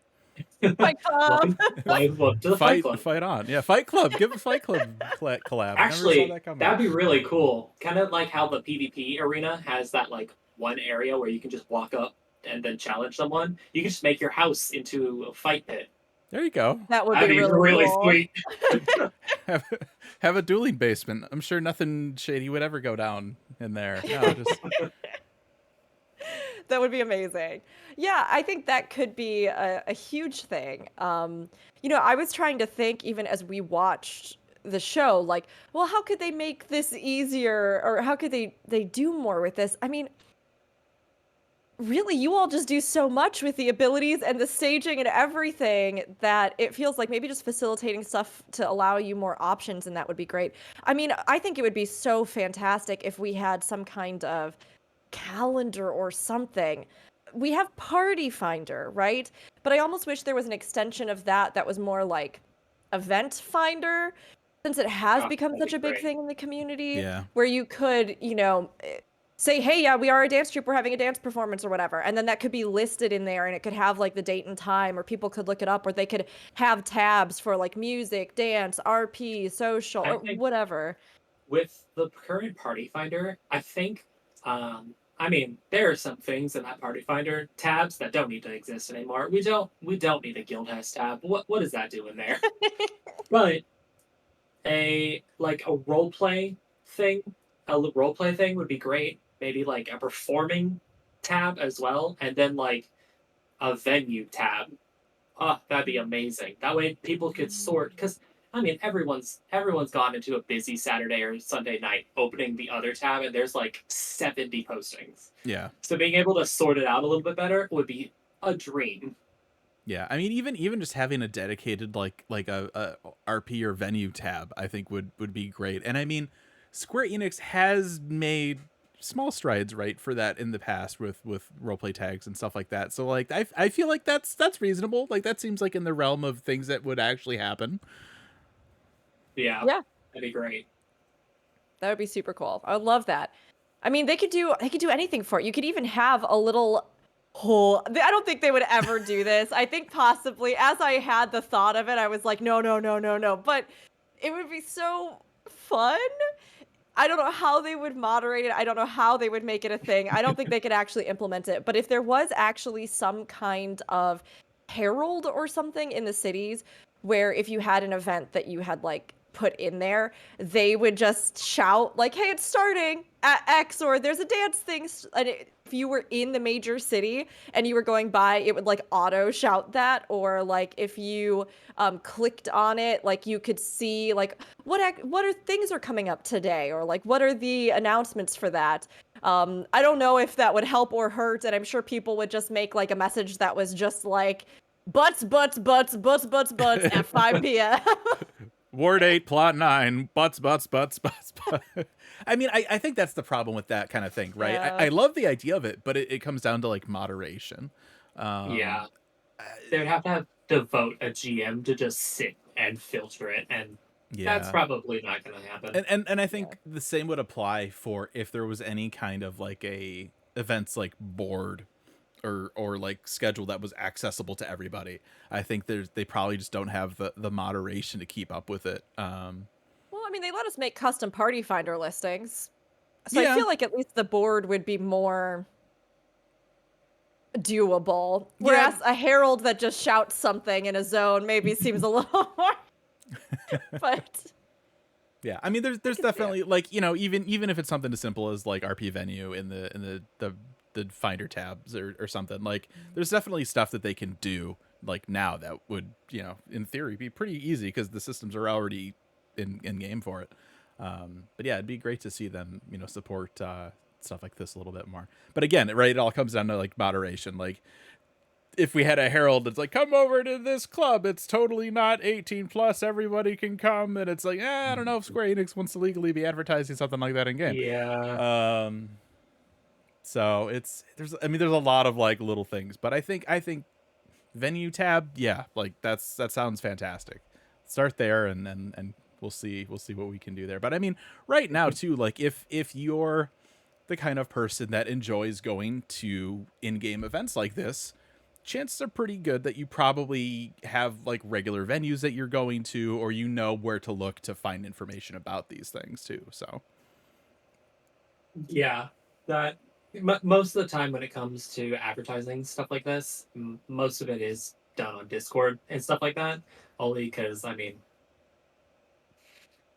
Fight Club. Welcome to the Fight Club. Fight on. Yeah, Fight Club. Give a Fight Club collab. Never saw Actually, that coming. that'd be really cool. Kind of like how the PvP arena has that like one area where you can just walk up and then challenge someone. You can just make your house into a fight pit. There you go. That would That'd be be really really cool. sweet. Have a dueling basement. I'm sure nothing shady would ever go down in there. No, just That would be amazing. Yeah, I think that could be a huge thing. I was trying to think even as we watched the show, like, well, how could they make this easier, or how could they do more with this? I mean, really, you all just do so much with the abilities and the staging and everything that it feels like maybe just facilitating stuff to allow you more options, and that would be great. I mean, I think it would be so fantastic if we had some kind of calendar or something. We have Party Finder, right? But I almost wish there was an extension of that that was more like Event Finder, since it has become That'd such be a big great. thing in the community, yeah. where you could, say, hey, yeah, we are a dance troupe, we're having a dance performance or whatever. And then that could be listed in there, and it could have like the date and time, or people could look it up, or they could have tabs for like music, dance, RP, social, I or think whatever. with the current Party Finder, I think, I mean, there are some things in that Party Finder tabs that don't need to exist anymore. We don't need a Guild House tab. What does that do in there? But a role play thing, role play thing would be great. Maybe like a performing tab as well, and then like a venue tab. Oh, that'd be amazing. That way people could sort, because I mean everyone's gone into a busy Saturday or Sunday night opening the other tab, and there's like 70 postings. Yeah. So being able to sort it out a little bit better would be a dream. Yeah, I mean, even just having a dedicated like a RP or venue tab, I think would be great. And I mean, Square Enix has made small strides right for that in the past with roleplay tags and stuff like that. So like, I feel like that's reasonable. Like that seems like in the realm of things that would actually happen. Yeah, Yeah, that'd be great. that would be super cool. I would love that. I mean, they could do anything for it. You could even have a little hole. I don't think they would ever do this. I think possibly, as I had the thought of it, I was like, no, no, no, no, no. But it would be so fun. I don't know how they would moderate it. I don't know how they would make it a thing. I don't think they could actually implement it. But if there was actually some kind of herald or something in the cities, where if you had an event that you had like put in there, they would just shout like, hey, it's starting at X, or there's a dance thing. And if you were in the major city and you were going by, it would like auto shout that. Or like if you clicked on it, like you could see like what are things are coming up today, or like what are the announcements for that. I don't know if that would help or hurt, and I'm sure people would just make like a message that was just like butts at 5 p.m. Ward 8, plot 9, butts. I mean, I think that's the problem with that kind of thing, right? Yeah. I love the idea of it, but it comes down to like moderation. Yeah, they would have to devote a GM to just sit and filter it, and Yeah. that's probably not going to happen. And I think the same would apply for if there was any kind of like a events like board or like schedule that was accessible to everybody. I think they probably just don't have the moderation to keep up with it. Well, I mean, they let us make custom Party Finder listings. So Yeah. I feel like at least the board would be more doable. Whereas a herald that just shouts something in a zone maybe seems a little more. But Yeah, I mean, there's definitely like, you know, even if it's something as simple as like RP venue in the Finder tabs or something, like there's definitely stuff that they can do like now that would, you know, in theory be pretty easy because the systems are already in game for it. But yeah, it'd be great to see them, you know, support stuff like this a little bit more. But again, right, it all comes down to like moderation. Like if we had a herald that's like, come over to this club, it's totally not 18 plus, everybody can come, and it's like, I don't know if Square Enix wants to legally be advertising something like that in game. Yeah. So there's a lot of like little things, but I think venue tab, yeah, like that sounds fantastic. Start there, and we'll see what we can do there. But I mean, right now too, like if you're the kind of person that enjoys going to in-game events like this, chances are pretty good that you probably have like regular venues that you're going to, or you know where to look to find information about these things too. So Yeah, that most of the time when it comes to advertising stuff like this, most of it is done on Discord and stuff like that. Only because I mean,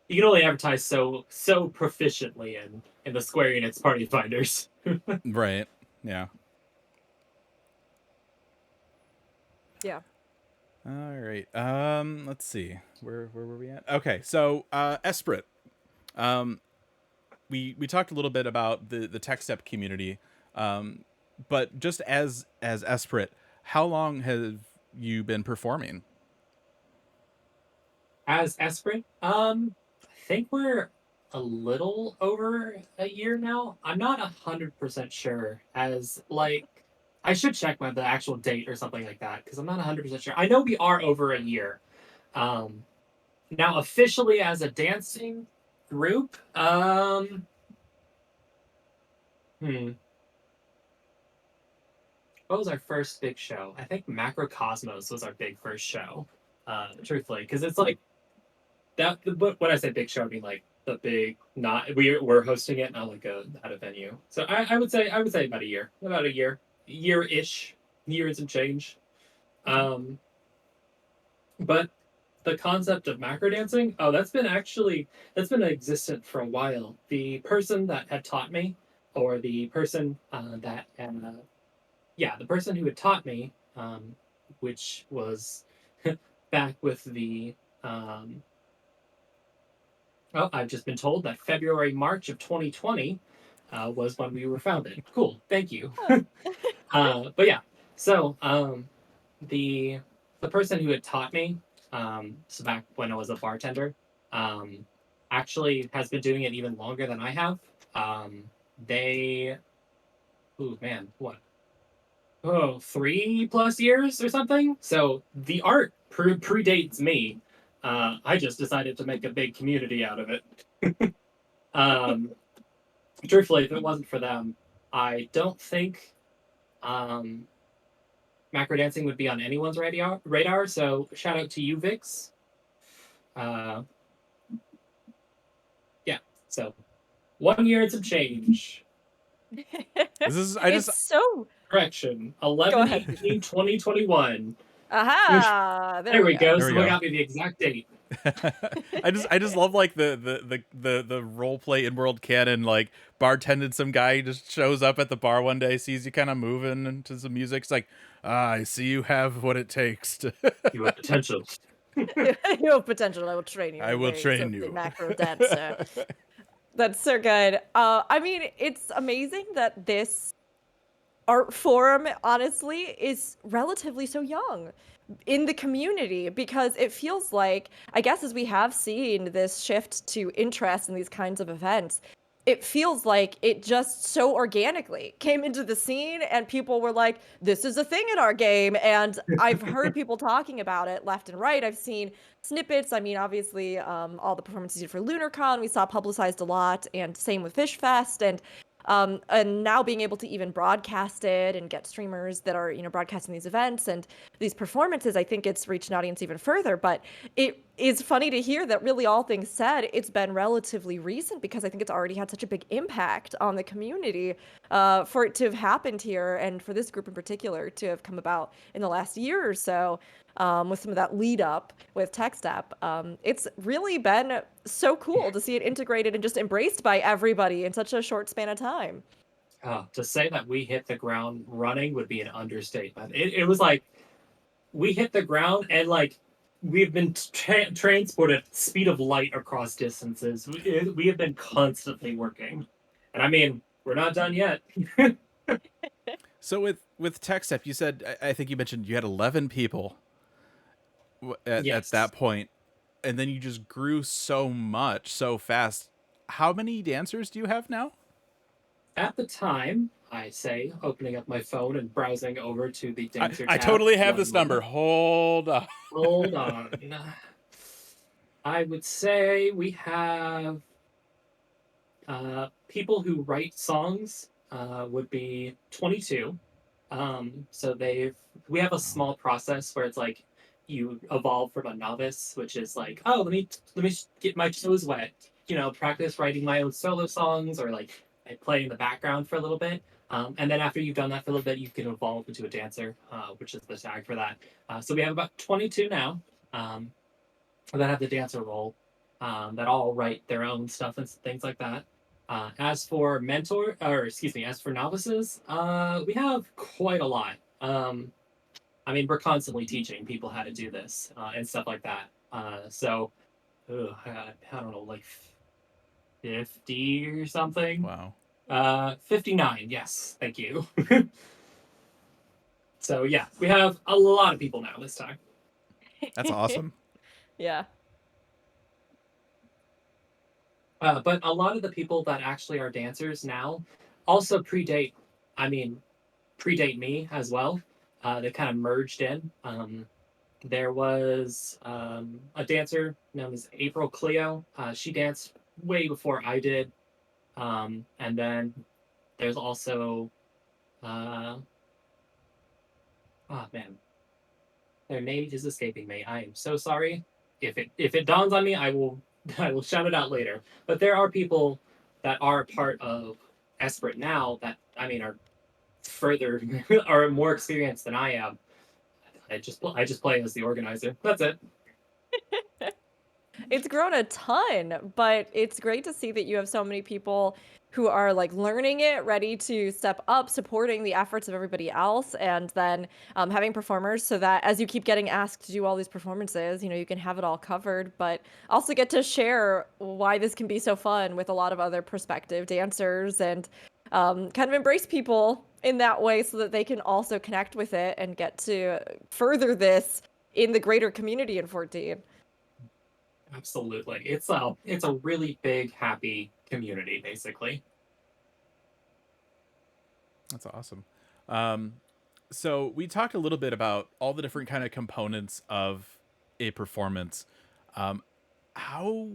you can only advertise so proficiently in the Square Enix party finders. right, yeah. Yeah. All right. Let's see. Where were we at? Okay, so Esprit. We talked a little bit about the tech step community. But just as Esprit, how long have you been performing? As Esprit, I think we're a little over a year now. I'm not 100% sure. As like, I should check the actual date or something like that because I'm not 100% sure. I know we are over a year. Now officially as a dancing group, what was our first big show? I think Macrocosmos was our big first show. Truthfully, because it's like that. When I say big show, I mean like the big. Not we're hosting it, not like at a venue. So I would say about a year, year-ish, year and some change. But the concept of macro dancing, that's been existent for a while. The person that had taught me, or the person the person who had taught me, which was back with the I've just been told that March of 2020 was when we were founded. Cool, thank you. But yeah, so the person who had taught me, so back when I was a bartender, actually has been doing it even longer than I have. They, oh man, what? 3+ years or something. So the art predates me. I just decided to make a big community out of it. Truthfully, if it wasn't for them, I don't think macro dancing would be on anyone's radar. So shout out to you, Vix. Yeah. So 1 year and some change. Correction. 11/18/2021. Aha! There we go. There we Someone go. got me the exact date. I just love like the role play in world canon, like bartended some guy just shows up at the bar one day, sees you kind of moving into some music. It's like, I see you have what it takes to You have potential. You have potential. I will train you. I will train you. Macro dancer. That's so good. I mean, it's amazing that this art form, honestly, is relatively so young in the community, because it feels like, I guess, as we have seen this shift to interest in these kinds of events, it feels like it just so organically came into the scene and people were like, this is a thing in our game. And I've heard people talking about it left and right. I've seen snippets. I mean, obviously, all the performances you did for LunarCon, we saw publicized a lot, and same with Fish Fest. And now being able to even broadcast it and get streamers that are, broadcasting these events and these performances, I think it's reached an audience even further. But it is funny to hear that, really, all things said, it's been relatively recent, because I think it's already had such a big impact on the community for it to have happened here, and for this group in particular to have come about in the last year or so. With some of that lead up with TechStep. It's really been so cool to see it integrated and just embraced by everybody in such a short span of time. To say that we hit the ground running would be an understatement. It was like we hit the ground and like we've been transported at the speed of light across distances. We have been constantly working. And I mean, we're not done yet. So with with Tech Step, you said, I think you mentioned you had 11 people at Yes. that point, and then you just grew so much so fast. How many dancers do you have now? At the time, I say, opening up my phone and browsing over to the dancer I tab. totally have one this number. moment. Hold on. Hold on. I would say we have people who write songs would be 22. So we have a small process where it's like you evolve from a novice, which is like, oh, let me get my toes wet, practice writing my own solo songs, or like I play in the background for a little bit. And then after you've done that for a little bit, you can evolve into a dancer, which is the tag for that. So we have about 22 now that have the dancer role, that all write their own stuff and things like that. As for as for novices, we have quite a lot. I mean, we're constantly teaching people how to do this and stuff like that. I don't know, like 50 or something. Wow. 59. Yes, thank you. So yeah, we have a lot of people now this time. That's awesome. Yeah. But a lot of the people that actually are dancers now also predate me as well. They kind of merged in. There was a dancer known as April Cleo. She danced way before I did. And then there's also, oh man, their name is escaping me. I am so sorry. If it dawns on me, I will shout it out later. But there are people that are part of Esprit now that are further are more experienced than I am. I just play as the organizer. That's it. It's grown a ton, but it's great to see that you have so many people who are like learning it, ready to step up, supporting the efforts of everybody else, and then having performers so that as you keep getting asked to do all these performances, you can have it all covered, but also get to share why this can be so fun with a lot of other prospective dancers and kind of embrace people in that way so that they can also connect with it and get to further this in the greater community in 14. Absolutely. It's a really big, happy community, basically. That's awesome. So we talked a little bit about all the different kind of components of a performance. How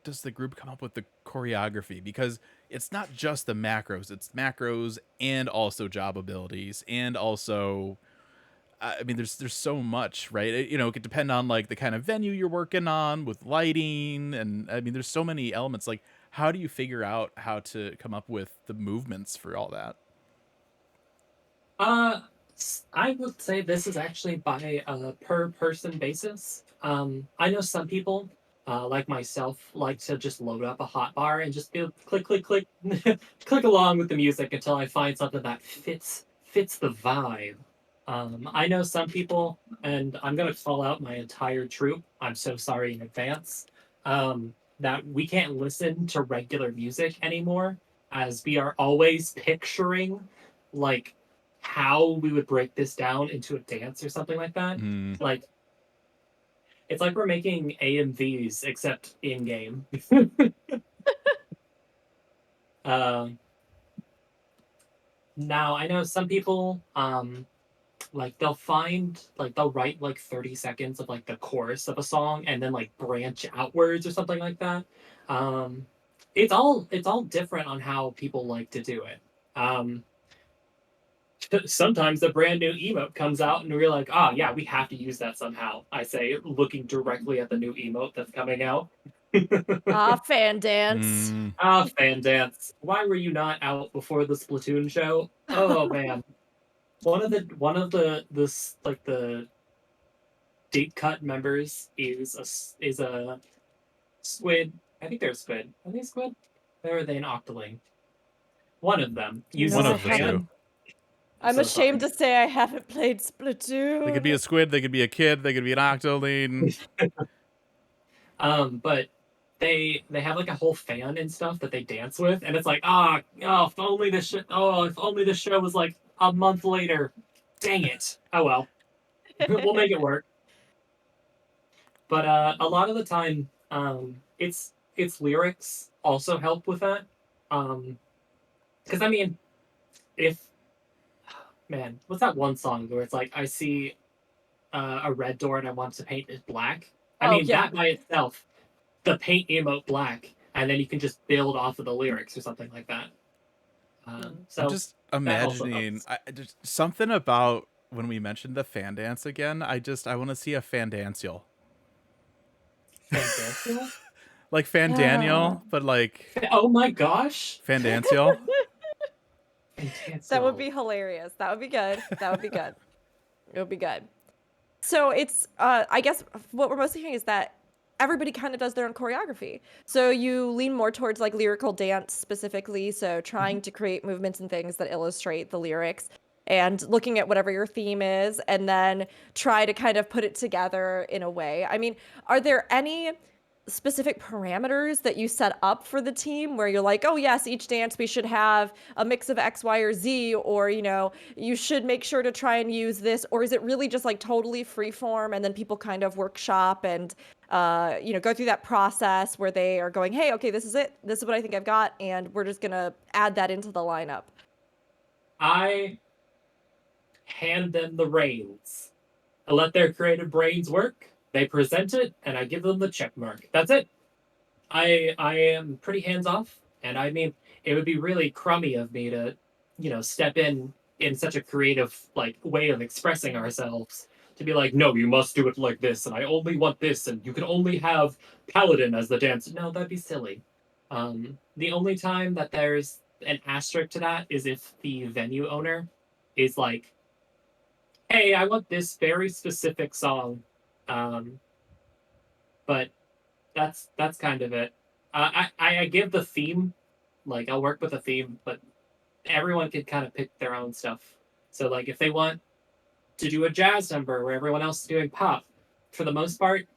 does the group come up with the choreography? Because it's not just the macros, it's macros and also job abilities and also there's so much, right? It could depend on like the kind of venue you're working on with lighting, and there's so many elements. Like, how do you figure out how to come up with the movements for all that? I would say this is actually by a per person basis. I know some people, like myself, like to just load up a hotbar and just go click, click, click, click along with the music until I find something that fits the vibe. I know some people, and I'm gonna call out my entire troupe. I'm so sorry in advance. That we can't listen to regular music anymore, as we are always picturing, like, how we would break this down into a dance or something like that. Like, it's like we're making AMVs except in game. Now I know some people, like they'll write like 30 seconds of like the chorus of a song and then like branch outwards or something like that. It's all different on how people like to do it. Sometimes a brand new emote comes out and we're like, yeah, we have to use that somehow. I say, looking directly at the new emote that's coming out. Fan dance. Fan dance. Why were you not out before the Splatoon show? Oh man. One of the deep cut members is a squid. I think they're a squid. Are they a squid? Or are they an octoling? One of them uses One No, of a the fan. two. I'm so ashamed sorry. to say I haven't played Splatoon. They could be a squid, they could be a kid, they could be an octoling. But they have like a whole fan and stuff that they dance with, and it's like, if only this show was like a month later. Dang it. Oh well. We'll make it work. But a lot of the time, it's lyrics also help with that. Because I mean, if man, what's that one song where it's like I see a red door and I want to paint it black? I Oh mean, yeah. that by itself, the paint emote black, and then you can just build off of the lyrics or something like that. So I'm just that also imagining helps. just something about when we mentioned the fan dance again. I want to see a fan dancial. Fandantial? Like Fan Daniel, but like Oh my gosh! Fandancial. That would be Fandantial. hilarious. That would be good. That would be good. It would be good. So it's I guess what we're mostly hearing is that everybody kind of does their own choreography. So you lean more towards like lyrical dance specifically, so trying to create movements and things that illustrate the lyrics and looking at whatever your theme is and then try to kind of put it together in a way. I mean, are there any specific parameters that you set up for the team where you're like, oh yes, each dance we should have a mix of X, Y, or Z, or you should make sure to try and use this, or is it really just like totally free form and then people kind of workshop and go through that process where they are going, hey, okay, this is it, this is what I think I've got, and we're just gonna add that into the lineup. I hand them the reins. I let their creative brains work. They present it, and I give them the check mark. That's it. I am pretty hands off, and I mean, it would be really crummy of me to, step in such a creative like way of expressing ourselves to be like, no, you must do it like this, and I only want this, and you can only have paladin as the dance. No, that'd be silly. The only time that there's an asterisk to that is if the venue owner is like, hey, I want this very specific song, um, but that's kind of it. I give the theme, like I'll work with a theme, but everyone can kind of pick their own stuff. So like if they want to do a jazz number where everyone else is doing pop, for the most part,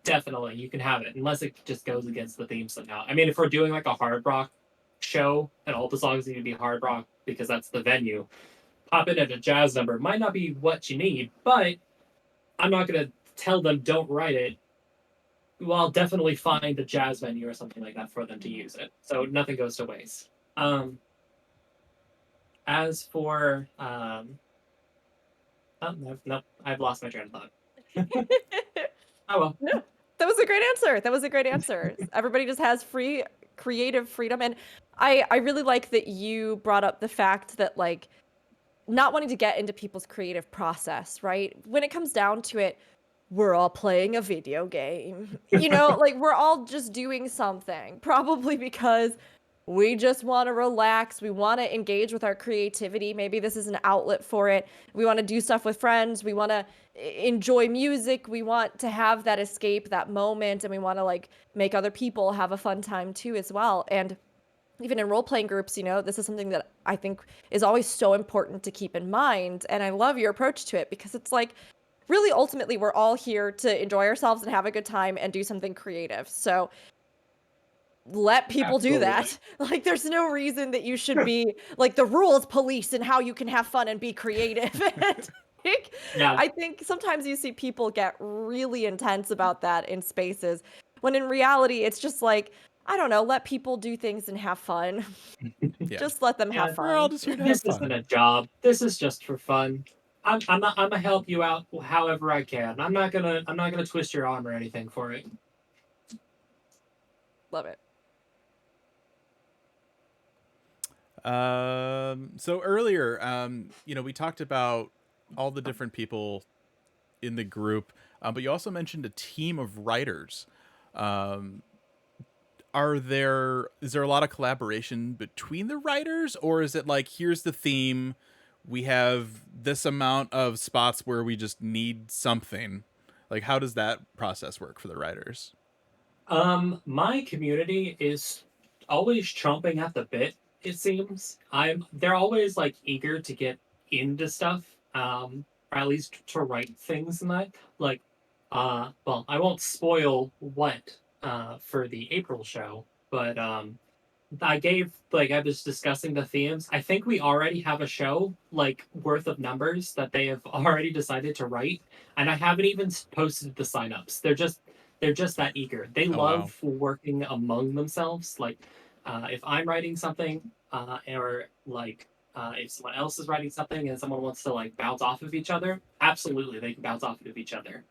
definitely you can have it, unless it just goes against the theme somehow. I mean, if we're doing like a hard rock show and all the songs need to be hard rock because that's the venue, pop in at a jazz number might not be what you need, but I'm not gonna tell them don't write it. Well, I'll definitely find a jazz venue or something like that for them to use it, so nothing goes to waste. As for oh, no, I've lost my train of thought. Oh well. No, that was a great answer. That was a great answer. Everybody just has free creative freedom. And I really like that you brought up the fact that like not wanting to get into people's creative process, right? When it comes down to it, we're all playing a video game. Like we're all just doing something, probably because we just want to relax. We want to engage with our creativity. Maybe this is an outlet for it. We want to do stuff with friends. We want to enjoy music. We want to have that escape, that moment, and we want to like make other people have a fun time too as well. And even in role-playing groups, this is something that I think is always so important to keep in mind. And I love your approach to it because it's like, really, ultimately, we're all here to enjoy ourselves and have a good time and do something creative. So let people do that. Like, there's no reason that you should be like the rules police and how you can have fun and be creative. And Yeah. I think sometimes you see people get really intense about that in spaces when in reality, it's just like, I don't know, let people do things and have fun. Yeah. Just let them have Yeah, We're all fun. just here to have this fun. isn't a job. This is just for fun. I'm gonna help you out however I can. I'm not gonna twist your arm or anything for it. Love it. So earlier, we talked about all the different people in the group, but you also mentioned a team of writers. Um, is there a lot of collaboration between the writers, or is it like, here's the theme, we have this amount of spots where we just need something? Like, how does that process work for the writers? My community is always chomping at the bit, it seems. They're always like eager to get into stuff, or at least to write things in that. Like, well, I won't spoil what for the April show, but I was discussing the themes. I think we already have a show like worth of numbers that they have already decided to write, and I haven't even posted the signups. They're just that eager. They Oh wow. love working among themselves. Like, if I'm writing something, or like if someone else is writing something and someone wants to like bounce off of each other, absolutely they can bounce off of each other.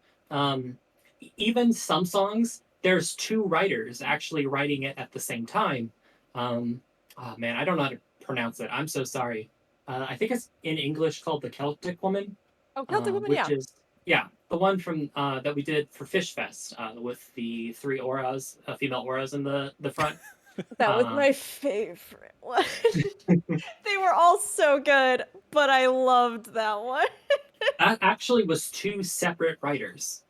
Even some songs, there's two writers actually writing it at the same time. Oh man, I don't know how to pronounce it. I'm so sorry. I think it's in English called The Celtic Woman, Oh, Celtic Woman, which yeah. is, yeah, the one from that we did for Fish Fest, with the three auras, female auras in the front. That was my favorite one. They were all so good, but I loved that one. That actually was two separate writers.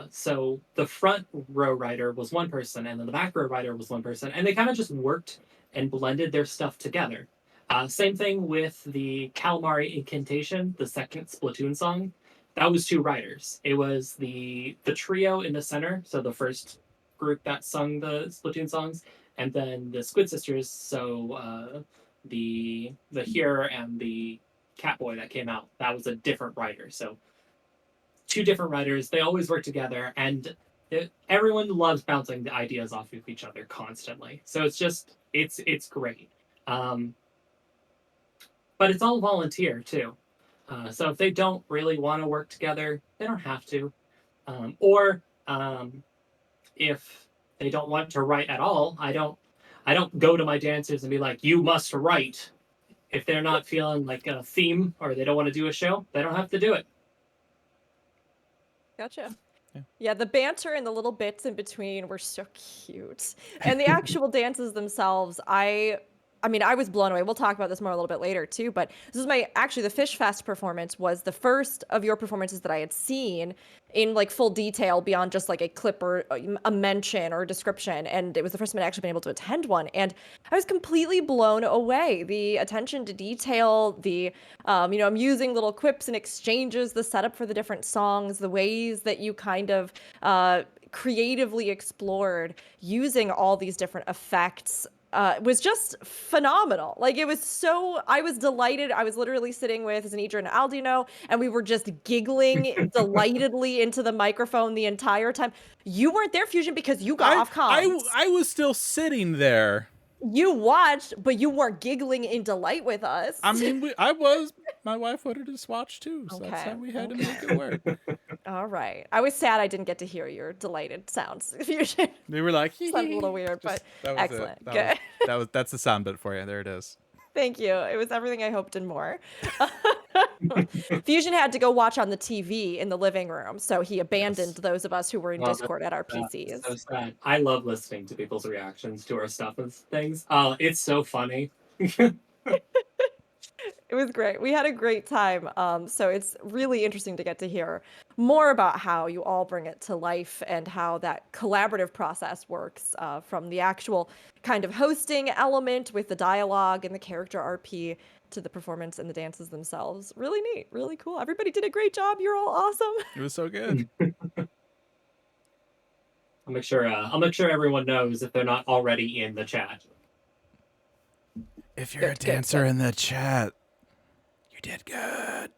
So the front row writer was one person, and then the back row writer was one person, and they kind of just worked and blended their stuff together. Same thing with the Calamari Incantation, the second Splatoon song. That was two writers. It was the trio in the center, so the first group that sung the Splatoon songs, and then the Squid Sisters. So the Here and the Catboy that came out, that was a different writer. So two different writers, they always work together, and everyone loves bouncing the ideas off of each other constantly. So it's great. Um, but it's all volunteer too. So if they don't really want to work together, they don't have to. Or if they don't want to write at all, I don't go to my dancers and be like, you must write. If they're not feeling like a theme or they don't want to do a show, they don't have to do it. Gotcha. Yeah. Yeah, the banter and the little bits in between were so cute. And the actual dances themselves, I mean, I was blown away. We'll talk about this more a little bit later too, but this is actually the Fish Fest performance was the first of your performances that I had seen in like full detail beyond just like a clip or a mention or a description. And it was the first time I'd actually been able to attend one. And I was completely blown away. The attention to detail, I'm using little quips and exchanges, the setup for the different songs, the ways that you kind of creatively explored using all these different effects was just phenomenal. Like I was delighted. I was literally sitting with Zanidra and Aldino, and we were just giggling delightedly into the microphone the entire time. You weren't there, Fusion, because you got off comms. I was still sitting there. You watched, but you weren't giggling in delight with us. I mean, I was. My wife wanted us to watch too, so that's Okay, how we had to make it work. All right. I was sad I didn't get to hear your delighted sounds. Fusion. They were like, Sounded a little weird, but that was excellent. It. Good. That's the sound bit for you. There it is. Thank you. It was everything I hoped and more. Fusion had to go watch on the TV in the living room, so he abandoned those of us who were in Discord at our PCs. So sad. I love listening to people's reactions to our stuff and things. It's so funny. It was great. We had a great time. So it's really interesting to get to hear more about how you all bring it to life and how that collaborative process works, from the actual kind of hosting element with the dialogue and the character RP to the performance and the dances themselves. Really neat, really cool. Everybody did a great job. You're all awesome. It was so good. I'll make sure everyone knows if they're not already in the chat. If you're a dancer in the chat, you did good.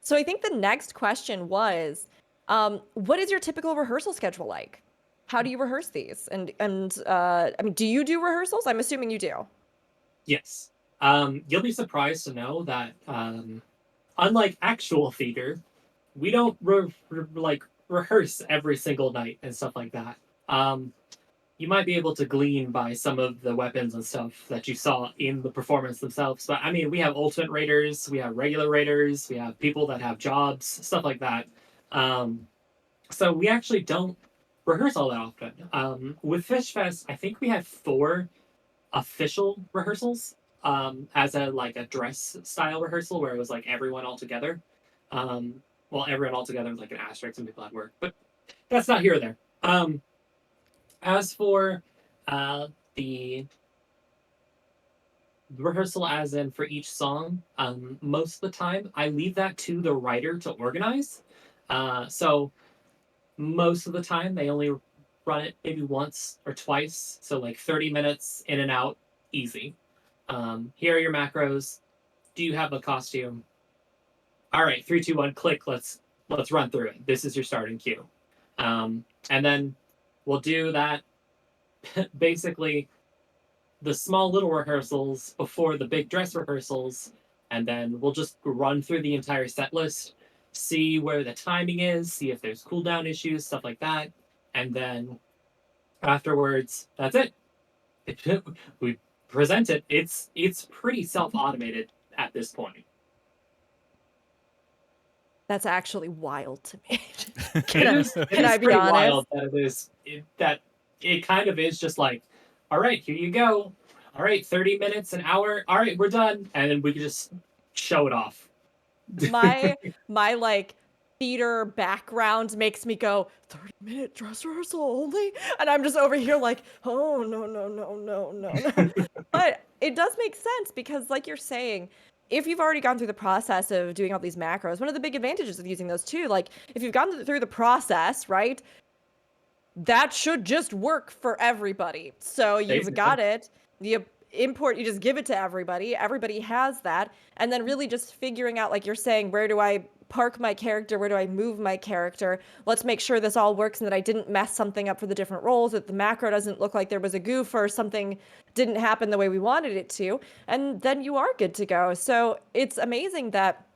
So I think the next question was, what is your typical rehearsal schedule like? How do you rehearse these? And I mean, do you do rehearsals? I'm assuming you do. Yes. You'll be surprised to know that, unlike actual theater, we don't rehearse every single night and stuff like that. You might be able to glean by some of the weapons and stuff that you saw in the performance themselves. But I mean, we have ultimate raiders, we have regular raiders, we have people that have jobs, stuff like that. So we actually don't rehearse all that often. With Fish Fest, I think we had 4 official rehearsals, as a dress style rehearsal where it was like everyone all together. Everyone all together was like an asterisk and people at work, but that's not here or there. As for the rehearsal as in for each song, most of the time I leave that to the writer to organize. So most of the time they only run it maybe once or twice, so like 30 minutes in and out, easy. Here are your macros. Do you have a costume? All right, 3, 2, 1, click. Let's run through it. This is your starting cue, and then we'll do that. Basically, the small little rehearsals before the big dress rehearsals, and then we'll just run through the entire set list, see where the timing is, see if there's cooldown issues, stuff like that, and then afterwards, that's it. We present it. It's pretty self-automated at this point. That's actually wild to me. Can I be pretty honest? wild that it kind of is just like, all right, here you go. All right, 30 minutes, an hour. All right, we're done. And then we can just show it off. My like theater background makes me go 30-minute dress rehearsal only, and I'm just over here like, oh no. But it does make sense because, like you're saying, if you've already gone through the process of doing all these macros, one of the big advantages of using those too, like if you've gone through the process, right, that should just work for everybody. So you've Basically. got it. The import, you just give it to everybody. Everybody has that. And then really just figuring out, like you're saying, where do I park my character? Where do I move my character? Let's make sure this all works and that I didn't mess something up for the different roles, that the macro doesn't look like there was a goof or something didn't happen the way we wanted it to. And then you are good to go. So it's amazing that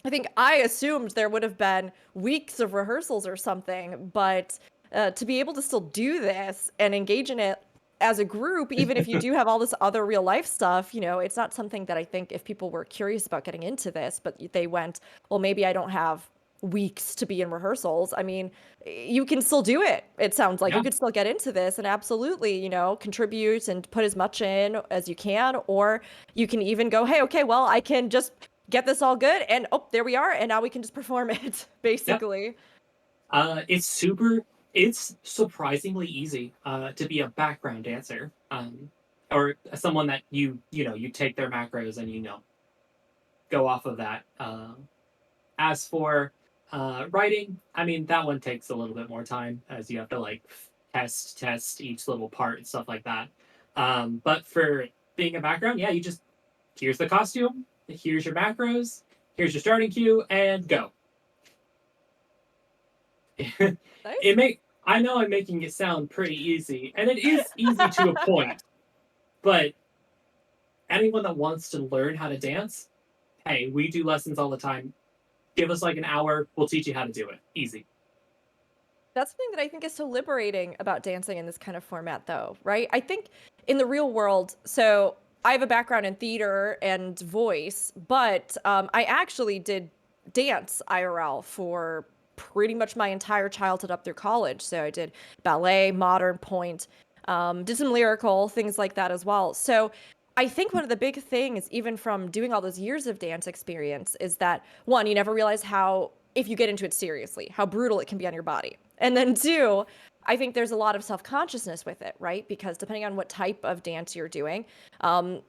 I think I assumed there would have been weeks of rehearsals or something, but to be able to still do this and engage in it as a group, even if you do have all this other real life stuff, you know, it's not something that I think if people were curious about getting into this, but they went, well, maybe I don't have weeks to be in rehearsals. I mean, you can still do it. It sounds like Yeah. you could still get into this and absolutely, you know, contribute and put as much in as you can, or you can even go, hey, okay, well, I can just get this all good and oh, there we are. And now we can just perform it basically. It's surprisingly easy to be a background dancer, or someone that you take their macros and go off of that. As for writing, I mean that one takes a little bit more time as you have to like test each little part and stuff like that. But for being a background, yeah, you just here's the costume, here's your macros, here's your starting cue, and go. Nice. I know I'm making it sound pretty easy, and it is easy to a point, but anyone that wants to learn how to dance, hey, we do lessons all the time. Give us like an hour, we'll teach you how to do it. Easy. That's something that I think is so liberating about dancing in this kind of format, though, right? I think in the real world, so I have a background in theater and voice, but I actually did dance IRL for pretty much my entire childhood up through college. So I did ballet, modern point, did some lyrical, things like that as well. So I think one of the big things, even from doing all those years of dance experience, is that one, you never realize how, if you get into it seriously, how brutal it can be on your body. And then two, I think there's a lot of self-consciousness with it, right? Because depending on what type of dance you're doing,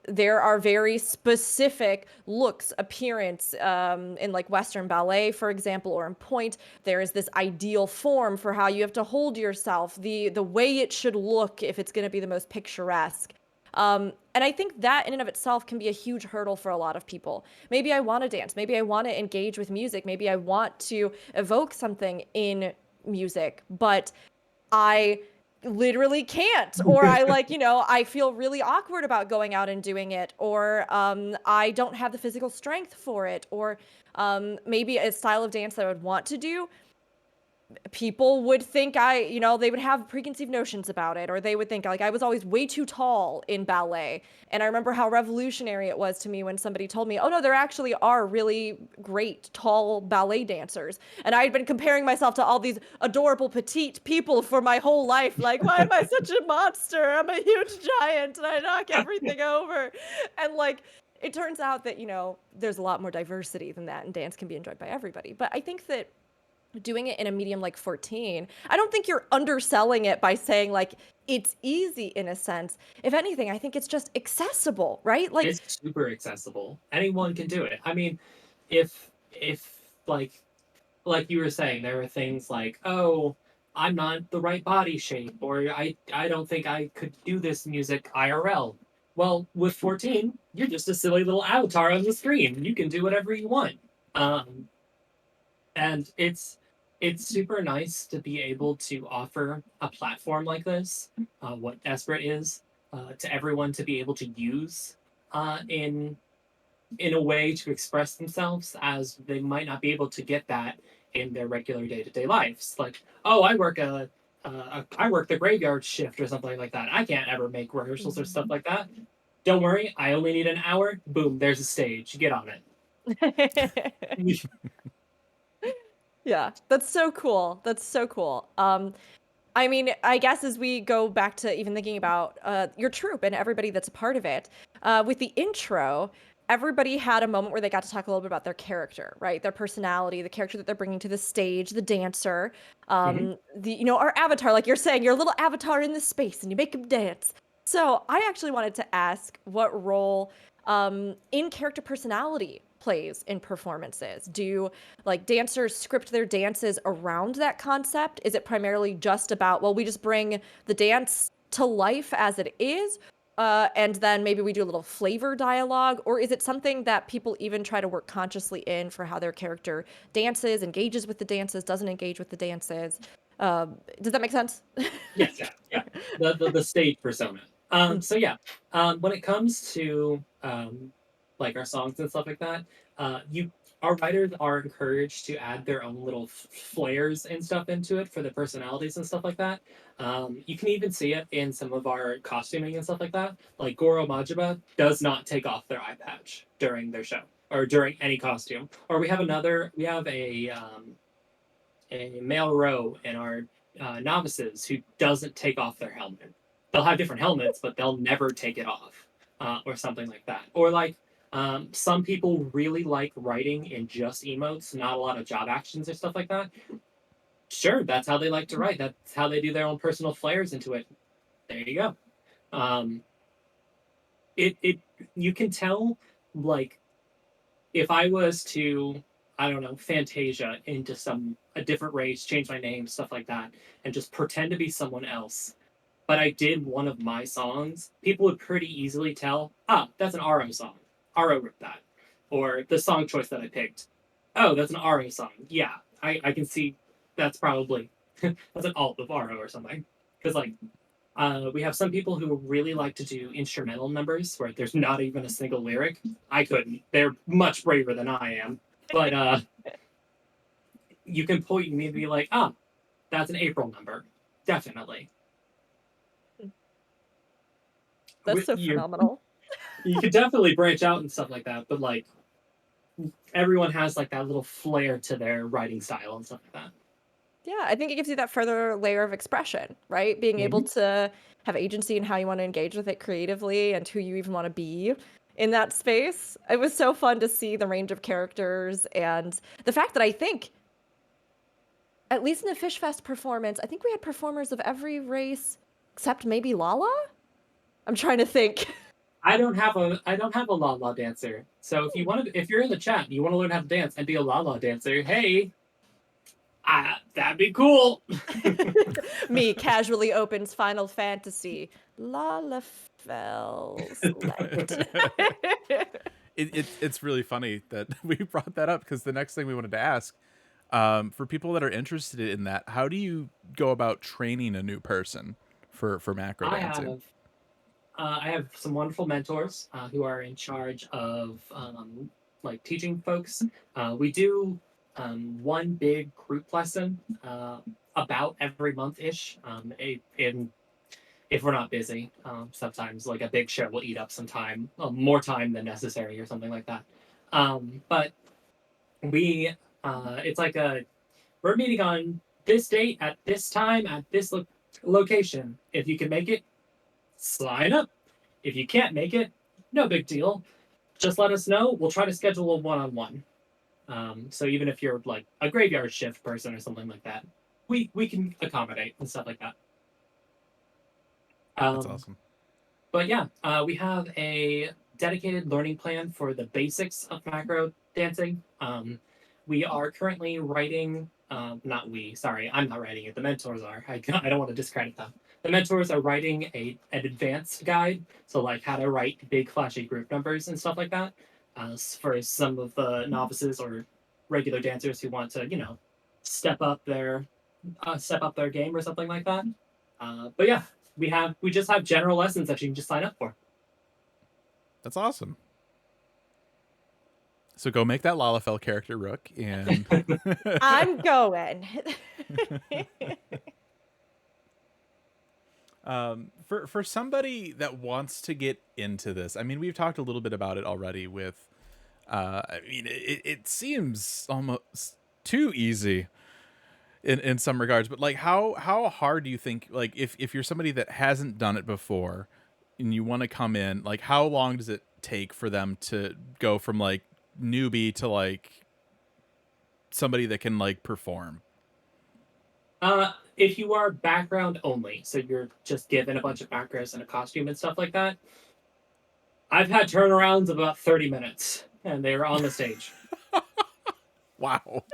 there are very specific looks, appearance, in like Western ballet, for example, or in point, there is this ideal form for how you have to hold yourself, the way it should look if it's going to be the most picturesque. And I think that in and of itself can be a huge hurdle for a lot of people. Maybe I want to dance. Maybe I want to engage with music. Maybe I want to evoke something in music, but I literally can't. Or I like, you know, I feel really awkward about going out and doing it. Or I don't have the physical strength for it. Or maybe a style of dance that I would want to do, people would think they would have preconceived notions about it, or they would think like I was always way too tall in ballet. And I remember how revolutionary it was to me when somebody told me, oh no, there actually are really great tall ballet dancers. And I had been comparing myself to all these adorable petite people for my whole life. Like, why am I such a monster? I'm a huge giant and I knock everything over. And like, it turns out that, there's a lot more diversity than that, and dance can be enjoyed by everybody. But I think that doing it in a medium like 14, I don't think you're underselling it by saying like it's easy in a sense. If anything, I think it's just accessible, right? Like It's super accessible. Anyone can do it. I mean, if like you were saying, there are things like, oh, I'm not the right body shape, or I don't think I could do this music IRL. Well, with 14, you're just a silly little avatar on the screen. You can do whatever you want. Um, and it's super nice to be able to offer a platform like this, what Esprit is, to everyone to be able to use in a way to express themselves, as they might not be able to get that in their regular day-to-day lives. Like, oh, I work the graveyard shift or something like that. I can't ever make rehearsals or stuff like that. Don't worry, I only need an hour. Boom, there's a stage. Get on it. Yeah, that's so cool. That's so cool. I mean, I guess as we go back to even thinking about your troupe and everybody that's a part of it, with the intro, everybody had a moment where they got to talk a little bit about their character, right? Their personality, the character that they're bringing to the stage, the dancer, our avatar, like you're saying, your little avatar in the space, and you make him dance. So I actually wanted to ask what role in character personality plays in performances. Do like dancers script their dances around that concept? Is it primarily just about, well, we just bring the dance to life as it is, and then maybe we do a little flavor dialogue? Or is it something that people even try to work consciously in for how their character dances, engages with the dances, doesn't engage with the dances? Does that make sense? Yes, yeah. The stage persona. So yeah, when it comes to like our songs and stuff like that, you our writers are encouraged to add their own little flares and stuff into it for the personalities and stuff like that. You can even see it in some of our costuming and stuff like that. Like Goro Majima does not take off their eye patch during their show or during any costume. Or we have a male row in our novices who doesn't take off their helmet. They'll have different helmets, but they'll never take it off, or something like that. Or like some people really like writing in just emotes, not a lot of job actions or stuff like that. Sure, that's how they like to write. That's how they do their own personal flares into it. There you go. Um, it you can tell, like, if I was to, I don't know, Fantasia into a different race, change my name, stuff like that, and just pretend to be someone else, but I did one of my songs, people would pretty easily tell, that's an Aro song. Aro wrote that. Or the song choice that I picked. Oh, that's an Aro song. Yeah, I can see that's probably that's an alt of Aro or something. Because like we have some people who really like to do instrumental numbers where there's not even a single lyric. I couldn't. They're much braver than I am. But you can point and be like, that's an April number. Definitely. That's so phenomenal. You could definitely branch out and stuff like that, but like everyone has like that little flair to their writing style and stuff like that. Yeah, I think it gives you that further layer of expression, right? Being able to have agency in how you want to engage with it creatively and who you even want to be in that space. It was so fun to see the range of characters and the fact that I think, at least in the Fish Fest performance, I think we had performers of every race except maybe Lala? I'm trying to think. I don't have a la la dancer. So if you're in the chat and you want to learn how to dance and be a la la dancer, hey, that'd be cool. Me casually opens Final Fantasy. Lala fell select. It's really funny that we brought that up, because the next thing we wanted to ask, for people that are interested in that, how do you go about training a new person for macro dancing? I have some wonderful mentors who are in charge of like teaching folks. We do one big group lesson about every month ish. If we're not busy, sometimes like a big show will eat up some time, more time than necessary, or something like that. But it's like we're meeting on this date at this time at this location. If you can make it, sign up. If you can't make it, no big deal. Just let us know. We'll try to schedule a one-on-one. So even if you're like a graveyard shift person or something like that, we can accommodate and stuff like that. That's awesome. But yeah, we have a dedicated learning plan for the basics of macro dancing. We are currently writing not we, sorry, I'm not writing it. The mentors are. I don't want to discredit them. The mentors are writing an advanced guide, so like how to write big flashy group numbers and stuff like that, for some of the novices or regular dancers who want to, step up their game or something like that. But yeah, we just have general lessons that you can just sign up for. That's awesome. So go make that Lalafell character, Rook, and I'm going. For somebody that wants to get into this, I mean, we've talked a little bit about it already. With, I mean, it seems almost too easy in some regards. But like, how hard do you think? Like, if you're somebody that hasn't done it before and you want to come in, like, how long does it take for them to go from like newbie to like somebody that can like perform? If you are background only, so you're just given a bunch of backgrounds and a costume and stuff like that, I've had turnarounds of about 30 minutes, and they were on the stage. Wow.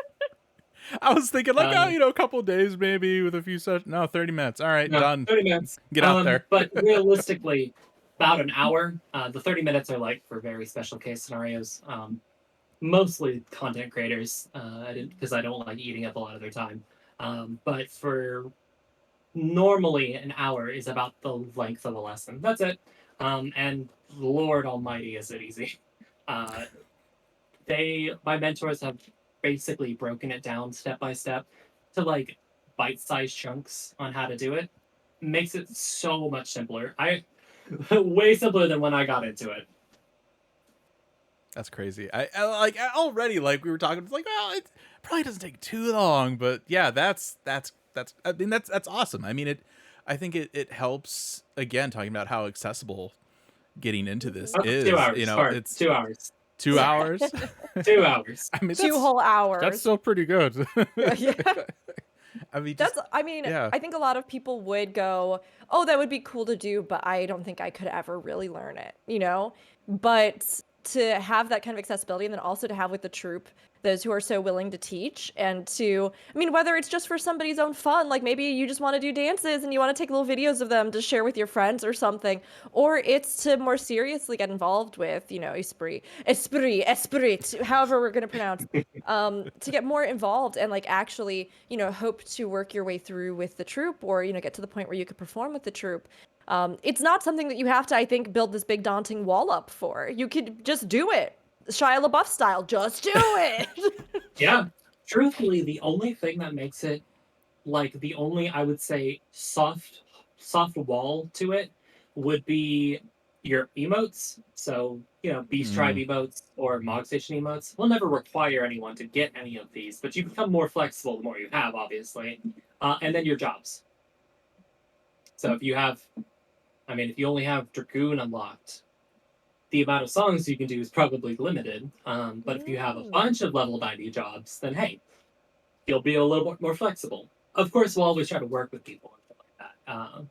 I was thinking like, a couple of days maybe with a few sessions. No, 30 minutes. All right, No, done. 30 minutes. Get out there. But realistically, about an hour. The 30 minutes are like for very special case scenarios. Mostly content creators, because I don't like eating up a lot of their time. But for normally an hour is about the length of a lesson. That's it. And Lord Almighty, is it easy? My mentors have basically broken it down step by step to like bite-sized chunks on how to do it. Makes it so much simpler. Way simpler than when I got into it. That's crazy. I like already, like we were talking, it's like, well, it probably doesn't take too long, but yeah, that's I mean, that's awesome. I mean, I think it helps, again, talking about how accessible getting into this is. 2 hours. It's 2 hours. 2 hours. 2 hours. I mean, 2 whole hours. That's still pretty good. Yeah. I mean, yeah. I think a lot of people would go, oh, that would be cool to do, but I don't think I could ever really learn it, But to have that kind of accessibility, and then also to have with the troupe those who are so willing to teach, and whether it's just for somebody's own fun, like maybe you just want to do dances and you want to take little videos of them to share with your friends or something, or it's to more seriously get involved with, Esprit, however we're going to pronounce, to get more involved and like actually, hope to work your way through with the troupe, or, get to the point where you could perform with the troupe. It's not something that you have to, I think, build this big daunting wall up for. You could just do it. Shia LaBeouf style, just do it. Yeah. Truthfully, the only thing that makes it like the only, I would say, soft wall to it would be your emotes. So, Beast Tribe emotes or Mog Station emotes will never require anyone to get any of these, but you become more flexible the more you have, obviously. And then your jobs. So if you only have Dragoon unlocked, the amount of songs you can do is probably limited. But if you have a bunch of level 90 jobs, then hey, you'll be a little bit more flexible. Of course, we'll always try to work with people and stuff like that.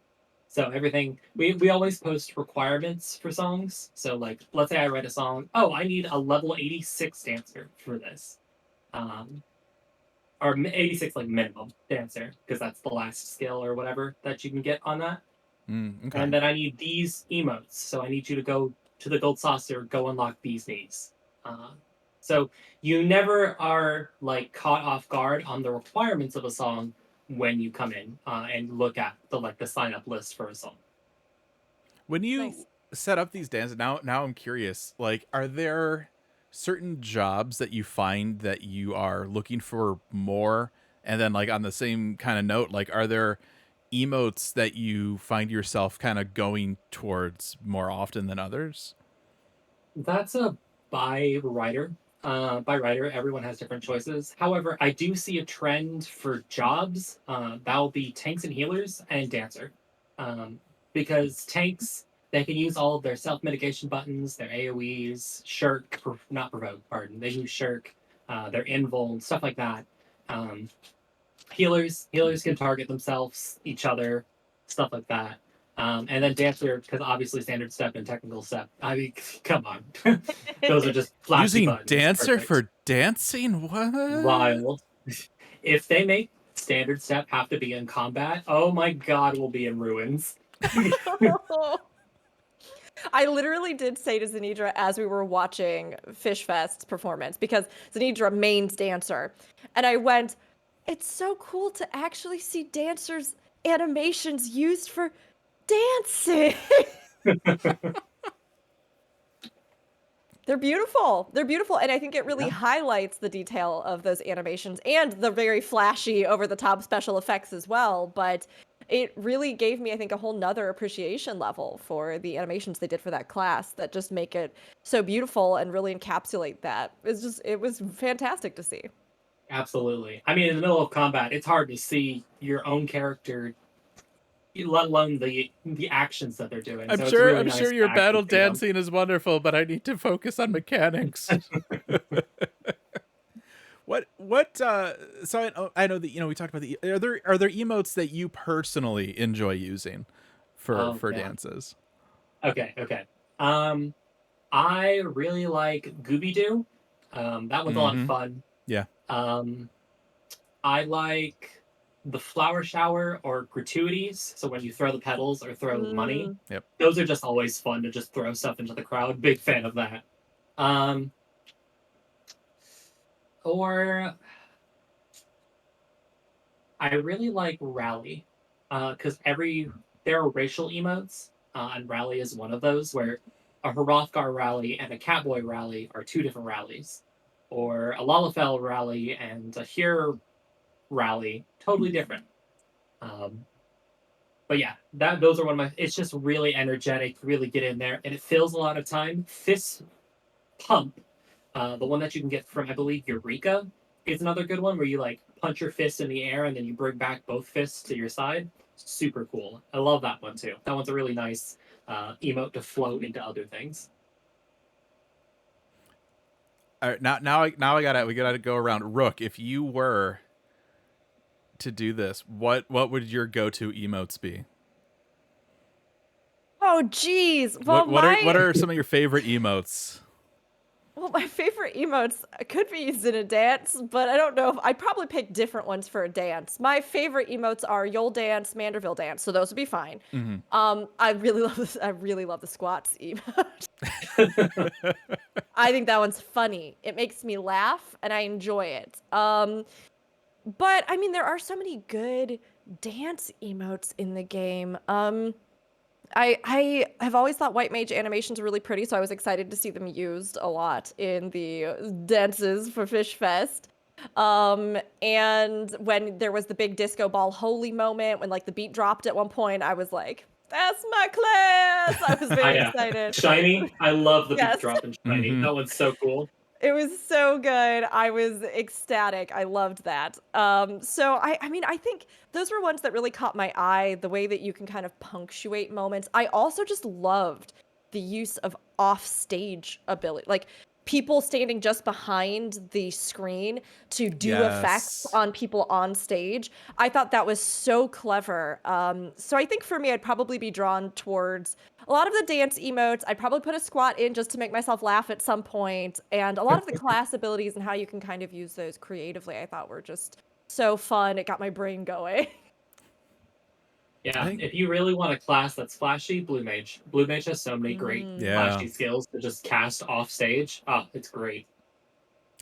So everything, we always post requirements for songs. So like, let's say I write a song, I need a level 86 dancer for this. Or 86 like minimum dancer, because that's the last skill or whatever that you can get on that. Okay. And then I need these emotes, so I need you to go to the gold saucer, go unlock these needs. So you never are like caught off guard on the requirements of a song when you come in and look at the sign up list for a song. When you Nice. set up these dances, now I'm curious, like, are there certain jobs that you find that you are looking for more? And then like on the same kind of note, like, are there emotes that you find yourself kind of going towards more often than others? That's a by writer. By writer, everyone has different choices. However, I do see a trend for jobs. That'll be tanks and healers and dancer. Because tanks, they can use all of their self-mitigation buttons, their AoEs, shirk, not provoke, pardon. They use shirk, their invul, stuff like that. Healers can target themselves, each other, stuff like that. And then dancer, because obviously standard step and technical step. I mean, come on. Those are just flashy Using buttons. dancer Perfect. for dancing? What? Wild. If they make standard step have to be in combat, oh my god, we'll be in ruins. I literally did say to Zenidra as we were watching Fish Fest's performance, because Zenidra mains dancer, and I went, it's so cool to actually see dancers' animations used for dancing. They're beautiful. They're beautiful. And I think it really highlights the detail of those animations and the very flashy, over-the-top special effects as well. But it really gave me, I think, a whole nother appreciation level for the animations they did for that class that just make it so beautiful and really encapsulate that. It was fantastic to see. Absolutely. I mean, in the middle of combat, it's hard to see your own character, let alone the actions that they're doing. I'm So sure. It's really I'm nice sure to your actually battle see them. dancing is wonderful, but I need to focus on mechanics. What? So I know that we talked about the. Are there emotes that you personally enjoy using for dances? Okay. I really like Gooby Doo. That one's a lot of fun. Yeah. I like the flower shower or gratuities. So when you throw the petals or throw money, Yep. those are just always fun to just throw stuff into the crowd. Big fan of that. Or I really like Rally, because there are racial emotes, and Rally is one of those where a Hrothgar rally and a Catboy rally are two different rallies, or a Lalafell rally and a Here rally, totally different. But yeah, those are one of my. It's just really energetic, really get in there, and it fills a lot of time. Fist Pump, the one that you can get from, I believe, Eureka, is another good one where you like punch your fist in the air and then you bring back both fists to your side. Super cool. I love that one too. That one's a really nice emote to float into other things. All right, now we gotta go around. Rook, if you were to do this, what would your go-to emotes be? Oh, geez. Well, what are some of your favorite emotes? Well, my favorite emotes could be used in a dance, but I don't know if I'd probably pick different ones for a dance. My favorite emotes are Yole Dance, Manderville Dance, so those would be fine. I really love this. I really love the squats emote. I think that one's funny. It makes me laugh, and I enjoy it. But I mean, there are so many good dance emotes in the game. I have always thought White Mage animations are really pretty, so I was excited to see them used a lot in the dances for Fish Fest. And when there was the big disco ball holy moment, when like the beat dropped at one point, I was like, that's my class! I was very excited. Shiny, I love the beat drop in Shiny. Mhm. That one's so cool. It was so good. I was ecstatic. I loved that. So I mean, I think those were ones that really caught my eye, the way that you can kind of punctuate moments. I also just loved the use of off-stage ability, like people standing just behind the screen to do effects on people on stage. I thought that was so clever. So I think for me, I'd probably be drawn towards a lot of the dance emotes. I'd probably put a squat in just to make myself laugh at some point. And a lot of the class abilities and how you can kind of use those creatively, I thought were just so fun. It got my brain going. Yeah, if you really want a class that's flashy, Blue Mage. Blue Mage has so many great flashy skills to just cast off stage. Oh, it's great.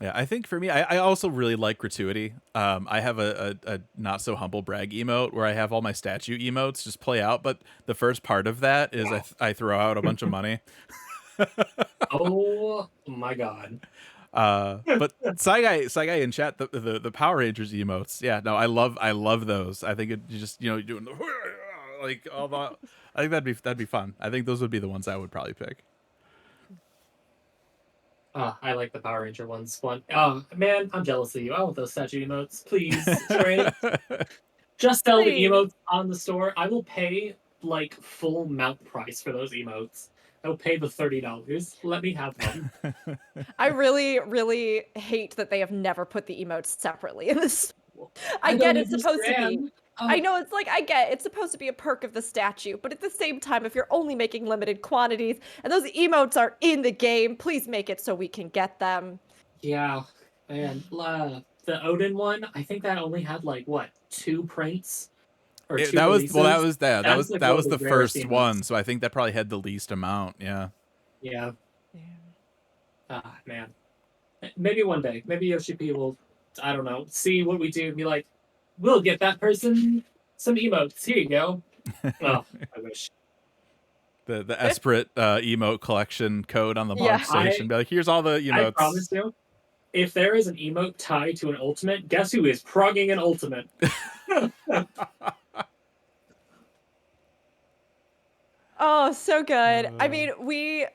Yeah, I think for me, I also really like gratuity. I have a not so humble brag emote where I have all my statue emotes just play out, but the first part of that is I throw out a bunch of money. Oh my god. But Sci Guy in chat, the Power Rangers emotes. Yeah, no, I love those. I think it just doing the like all that. I think that'd be fun. I think those would be the ones I would probably pick. I like the Power Ranger ones. Oh man, I'm jealous of you. I want those statue emotes, please. Right? Just sell the emotes on the store. I will pay like full mount price for those emotes. I will pay the $30. Let me have them. I really, really hate that they have never put the emotes separately in this. I get it's supposed to be. I know it's like, I get it's supposed to be a perk of the statue, but at the same time, if you're only making limited quantities and those emotes are in the game, please make it so we can get them. Yeah, man. the Odin one, I think that only had like what 2 prints or 2 That was releases. that was the rarest first emotes. one, so I think that probably had the least amount. Yeah. Yeah. Yeah. Ah, man. Maybe one day. Maybe Yoshi P will, I don't know, see what we do and be like, we'll get that person some emotes. Here you go. Oh, I wish. The Esprit emote collection code on the Yeah. mod station. Be like, here's all the emotes. I promise you, if there is an emote tied to an ultimate, guess who is progging an ultimate? Oh, so good. I mean, we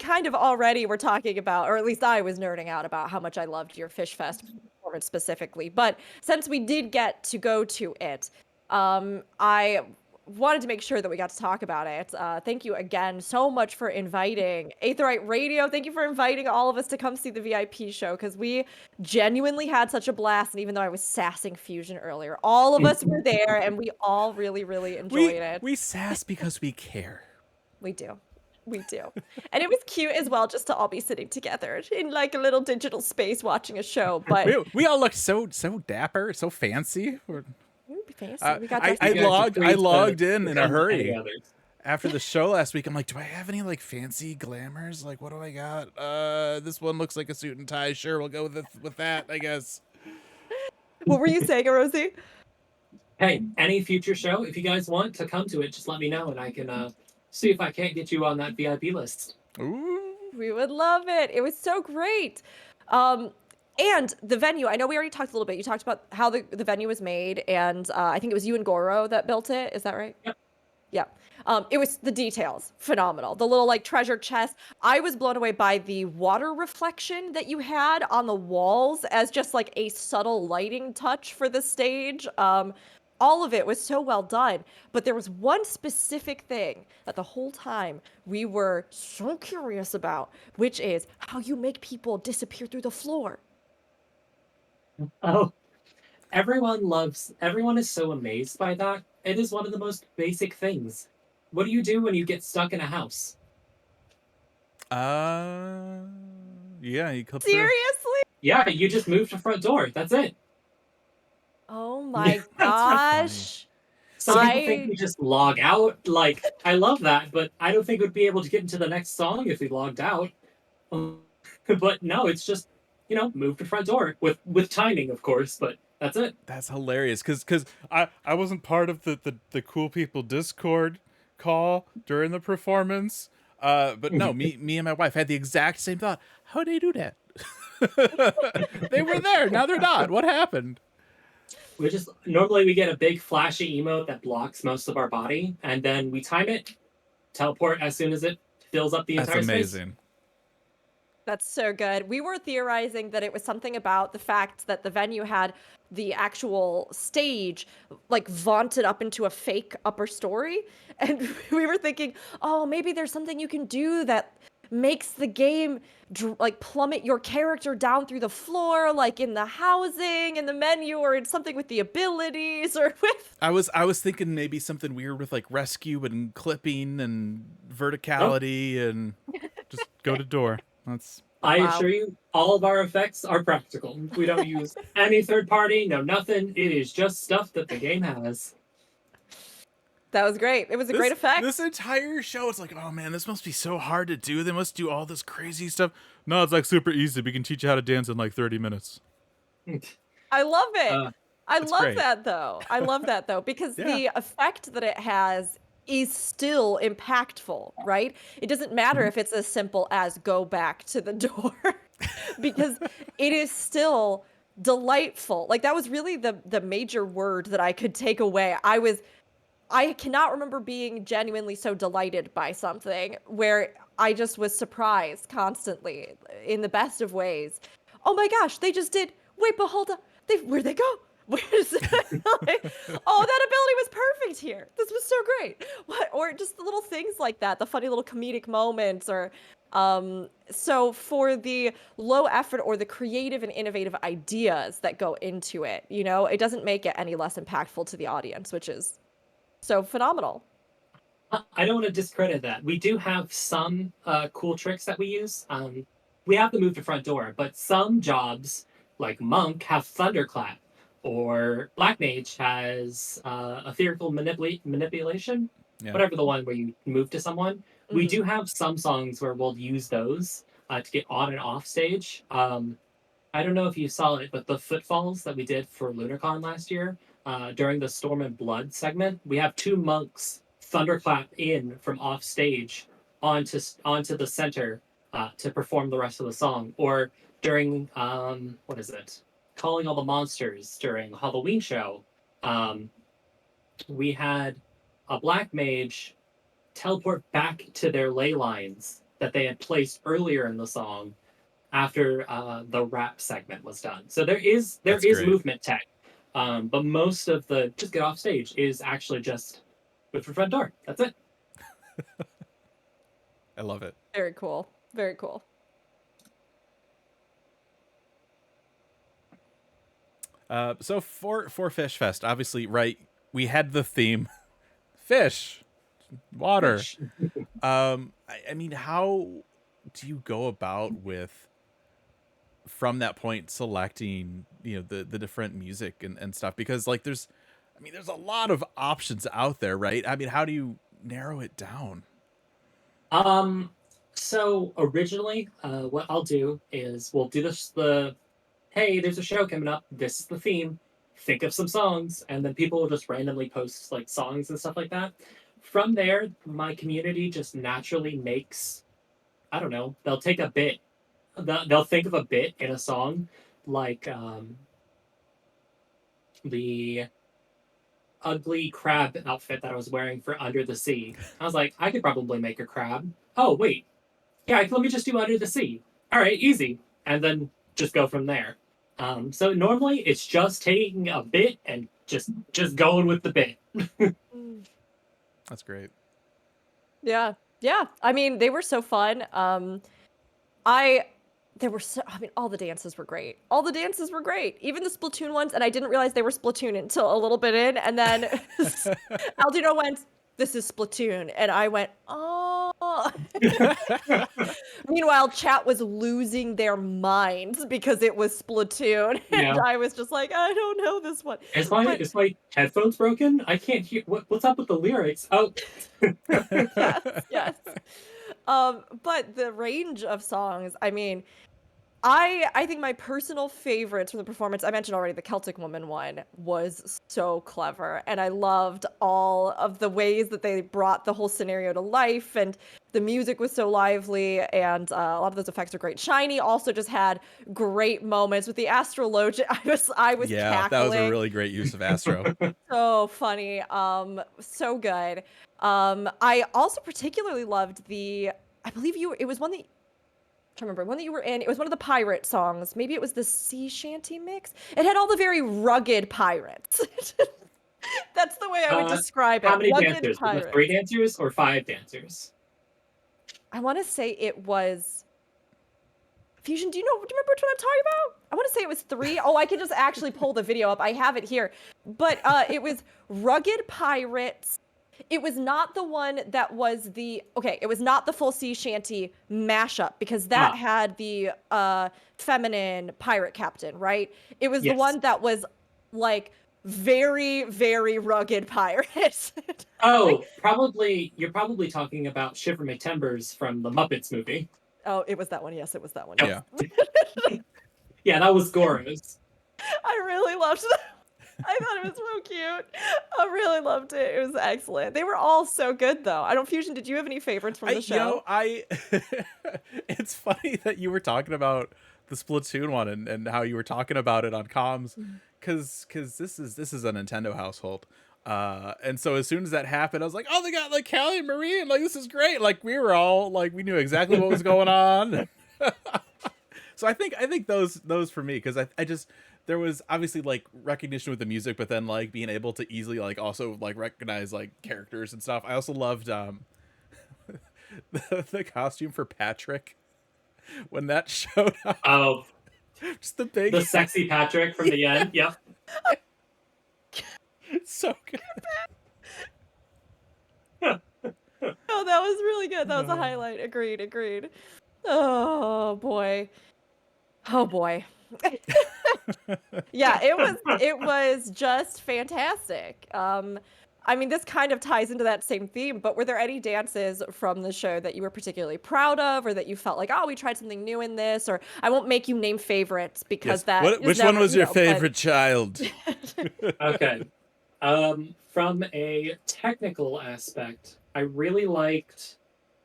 kind of already were talking about, or at least I was nerding out about how much I loved your Fish Fest performance specifically. But since we did get to go to it, I wanted to make sure that we got to talk about it. Thank you again so much for inviting Aetheryte Radio. Thank you for inviting all of us to come see the VIP show, because we genuinely had such a blast. And even though I was sassing Fusion earlier, all of us were there and we all really, really enjoyed it. We sass because we care. We do. We do. And it was cute as well, just to all be sitting together in like a little digital space watching a show. But We all looked so dapper, so fancy. fancy. We got I logged in a hurry Any others. after the show last week. I'm like, do I have any like fancy glamours? Like, what do I got? This one looks like a suit and tie. Sure, we'll go with that, I guess. What were you saying, Ahro'zi? Hey, any future show, if you guys want to come to it, just let me know and I can see if I can't get you on that VIP list. Ooh. We would love it. It was so great. And the venue, I know we already talked a little bit. You talked about how the venue was made, and I think it was you and Goro that built it. Is that right? Yep. Yeah. It was the details, phenomenal. The little like treasure chest. I was blown away by the water reflection that you had on the walls as just like a subtle lighting touch for the stage. All of it was so well done, but there was one specific thing that the whole time we were so curious about, which is how you make people disappear through the floor. Oh, everyone is so amazed by that. It is one of the most basic things. What do you do when you get stuck in a house? Yeah, you clip through. Seriously? Yeah, you just move to front door. That's it. Oh my That's gosh. Some people think we just log out. Like, I love that, but I don't think we'd be able to get into the next song if we logged out. But no, it's just, move to front door with timing, of course, but that's it. That's hilarious, because I wasn't part of the cool people Discord call during the performance. But no, me and my wife had the exact same thought. How'd they do that? They were there, now they're not. What happened? Normally we get a big flashy emote that blocks most of our body, and then we time it, teleport as soon as it fills up the entire That's space. amazing. That's so good. We were theorizing that it was something about the fact that the venue had the actual stage like vaunted up into a fake upper story. And we were thinking, oh, maybe there's something you can do that makes the game like plummet your character down through the floor, like in the housing, in the menu, or in something with the abilities, or with. I was thinking maybe something weird with like rescue and clipping and verticality and just go to door. I assure you, all of our effects are practical. We don't use any third party, no nothing. It is just stuff that the game has. That was great. It was a great effect. This entire show, it's like, oh man, this must be so hard to do. They must do all this crazy stuff. No, it's like super easy. We can teach you how to dance in like 30 minutes. I love it. I love great. that though. I love that though, because the effect that it has is still impactful, right? It doesn't matter if it's as simple as go back to the door, because it is still delightful. Like that was really the major word that I could take away. I cannot remember being genuinely so delighted by something where I just was surprised constantly in the best of ways. Oh my gosh, they just did. Wait, but hold on. Where'd they go? Where's like, oh, that ability was perfect here. This was so great. What? Or just the little things like that, the funny little comedic moments, or so for the low effort or the creative and innovative ideas that go into it, it doesn't make it any less impactful to the audience, which is so phenomenal. I don't want to discredit that. We do have some cool tricks that we use. We have to move to front door, but some jobs like Monk have Thunderclap, or Black Mage has Ethereal Manipulation, Yeah. whatever the one where you move to someone. We Mhm. do have some songs where we'll use those to get on and off stage. I don't know if you saw it, but the footfalls that we did for LunarCon last year, during the Storm and Blood segment, we have two monks thunderclap in from off stage onto the center to perform the rest of the song. Or during what is it? Calling All the Monsters during Halloween show, um, we had a black mage teleport back to their ley lines that they had placed earlier in the song after the rap segment was done. So there is That's great. movement tech, but most of the just get off stage is actually just with your front door. That's it. I love it. Very cool. Very cool. So for Fish Fest, obviously, right? We had the theme, fish, water. I mean, how do you go about with, from that point, selecting, you know, the different music and stuff? Because like there's a lot of options out there, right? I mean, how do you narrow it down? So originally, what I'll do is we'll do hey, there's a show coming up. This is the theme. Think of some songs, and then people will just randomly post like songs and stuff like that. From there, my community just naturally makes, I don't know, they'll take a bit. They'll think of a bit in a song, like the ugly crab outfit that I was wearing for Under the Sea. I was like, I could probably make a crab. Oh, wait. Yeah, let me just do Under the Sea. All right, easy. And then just go from there. So normally it's just taking a bit and just going with the bit. That's great. Yeah. Yeah. I mean, they were so fun. I mean, all the dances were great. All the dances were great. Even the Splatoon ones, and I didn't realize they were Splatoon until a little bit in, and then Aldino went, "This is Splatoon," and I went, "Oh." Meanwhile, chat was losing their minds because it was Splatoon, Yeah. and I was just like, "I don't know this one." Is But- my headphones broken? I can't hear. What's up with the lyrics? Oh, yes. But the range of songs, I mean, I think my personal favorites from the performance, I mentioned already the Celtic Woman one was so clever, and I loved all of the ways that they brought the whole scenario to life, and the music was so lively, and a lot of those effects are great. Shiny also just had great moments with the astrologian. I was Yeah, cackling. that was a really great use of Astro. So funny. So good. I also particularly loved I believe it was one that, I'm trying to remember, one that you were in. It was one of the pirate songs. Maybe it was the sea shanty mix. It had all the very rugged pirates. That's the way I would describe it. how many Rugged dancers? Was it pirates. 3 dancers or 5 dancers? I want to say it was Fusion. Do you remember which one I'm talking about? I want to say it was 3. Oh, I can just actually pull the video up. I have it here. But it was rugged pirates. It was not the one that was it was not the full sea shanty mashup, because that had the feminine pirate captain, right? It was the Yes. one that was like very, very rugged pirates. Oh, you're probably talking about Shiver My Timbers from the Muppets movie. Oh, it was that one. Yes, it was that one. Yeah. Yeah, that was Goro's. I really loved that. I thought it was so cute. I really loved it. It was excellent. They were all so good, though. Fusion, did you have any favorites from the show? It's funny that you were talking about the Splatoon one and how you were talking about it on comms, because this is a Nintendo household. And so as soon as that happened, I was like, oh, they got like Callie and Marie, and like, this is great. Like, we were all like, we knew exactly what was going on. So I think those for me, because I just, there was obviously like recognition with the music, but then like being able to easily like also like recognize like characters and stuff. I also loved the costume for Patrick when that showed up. Oh, Just the sexy Patrick from the end. Yep. It's so good. Oh, that was really good. That was a highlight. Agreed. Oh boy. Oh boy. Yeah, it was just fantastic. I mean, this kind of ties into that same theme, but were there any dances from the show that you were particularly proud of, or that you felt like, oh, we tried something new in this? Or I won't make you name favorites because Yes. that is Which one never, was you your know, favorite child? Okay. From a technical aspect, I really liked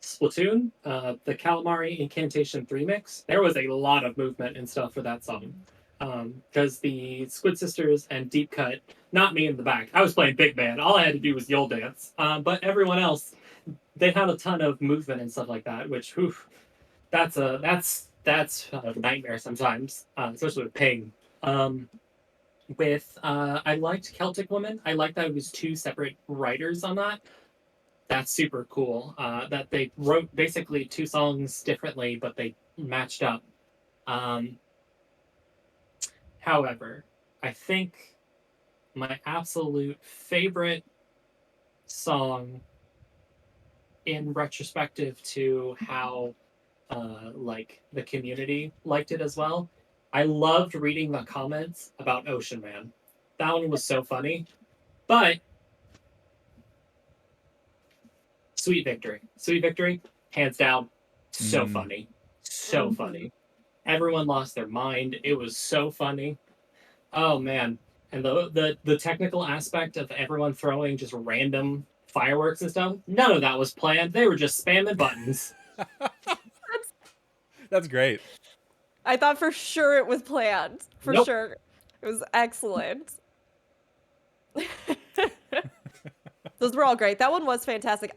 Splatoon, the Calamari Incantation 3 mix. There was a lot of movement and stuff for that song. Because the Squid Sisters and Deep Cut, not me in the back. I was playing big band. All I had to do was yell dance. But everyone else, they had a ton of movement and stuff like that, which, whew, that's a nightmare sometimes, especially with ping. I liked Celtic Woman. I liked that it was two separate writers on that. That's super cool. That they wrote basically two songs differently, but they matched up. Um, However, I think my absolute favorite song, in retrospective to how like the community liked it as well, I loved reading the comments about Ocean Man. That one was so funny. But Sweet Victory, hands down, so funny, so funny. Everyone lost their mind. It was so funny. Oh man, and the technical aspect of everyone throwing just random fireworks and stuff. None of that was planned. They were just spamming buttons. That's great. I thought for sure it was planned. For Nope. sure. It was excellent. Those were all great. That one was fantastic.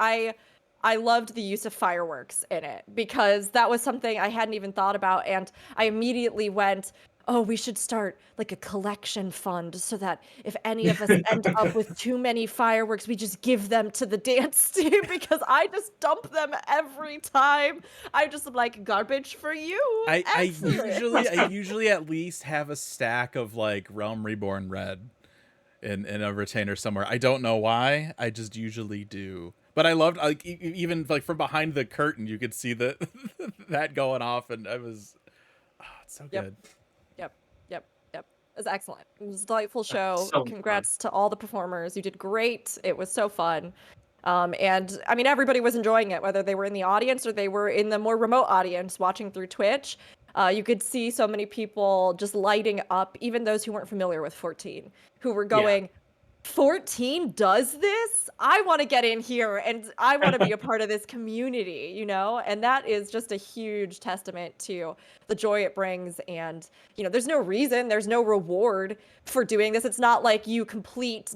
I loved the use of fireworks in it because that was something I hadn't even thought about, and I immediately went, oh, we should start like a collection fund so that if any of us end up with too many fireworks, we just give them to the dance team because I just dump them every time. I just am like, garbage for you. I Excellent. usually at least have a stack of like Realm Reborn Red in a retainer somewhere. I don't know why. I just usually do. But I loved, like, even like from behind the curtain, you could see the that going off, and I was, oh, it's so Yep. good. Yep. It was excellent. It was a delightful show. So Congrats to all the performers. You did great. It was so fun. And I mean, everybody was enjoying it, whether they were in the audience or they were in the more remote audience watching through Twitch. You could see so many people just lighting up, even those who weren't familiar with 14, who were going, 14 does this? I want to get in here and I want to be a part of this community, you know? And that is just a huge testament to the joy it brings. And, you know, there's no reason, there's no reward for doing this. It's not like you complete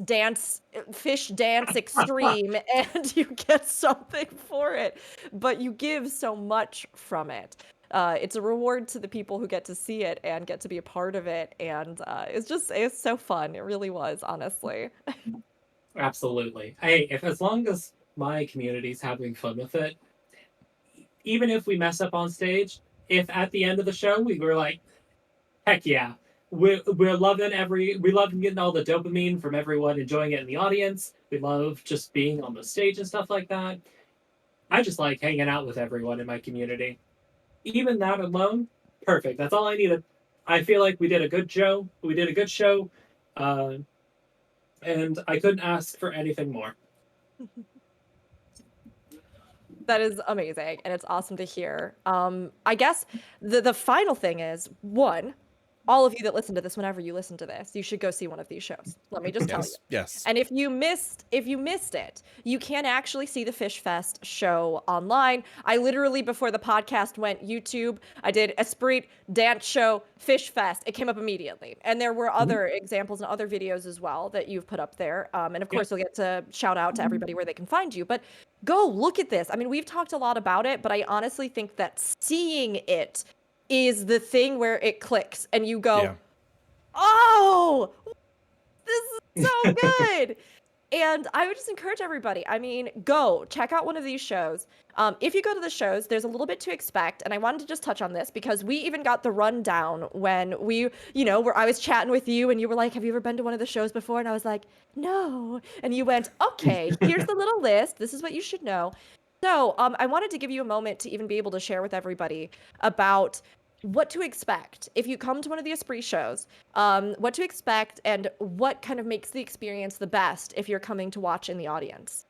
fish dance extreme and you get something for it, but you give so much from it. It's a reward to the people who get to see it and get to be a part of it. And it's so fun. It really was, honestly. Absolutely. Hey, if as long as my community's having fun with it, even if we mess up on stage, if at the end of the show we were like, heck yeah, we're loving we love getting all the dopamine from everyone enjoying it in the audience. We love just being on the stage and stuff like that. I just like hanging out with everyone in my community. Even that alone, perfect. That's all I needed. I feel like we did a good show. And I couldn't ask for anything more. That is amazing, and it's awesome to hear. I guess the final thing is, one, all of you that listen to this, whenever you listen to this, you should go see one of these shows. Let me just tell you. Yes. And if you missed it, you can actually see the Fish Fest show online. I literally, before the podcast went YouTube, I did Esprit dance show Fish Fest. It came up immediately. And there were other examples and other videos as well that you've put up there. And of course, you'll get to shout out to everybody where they can find you. But go look at this. I mean, we've talked a lot about it, but I honestly think that seeing it is the thing where it clicks and you go, oh, this is so good. And I would just encourage everybody. I mean, go check out one of these shows. If you go to the shows, there's a little bit to expect. And I wanted to just touch on this because we even got the rundown when we, where I was chatting with you and you were like, have you ever been to one of the shows before? And I was like, no. And you went, okay, here's the little list. This is what you should know. So I wanted to give you a moment to even be able to share with everybody about what to expect if you come to one of the Esprit shows, what to expect and what kind of makes the experience the best if you're coming to watch in the audience.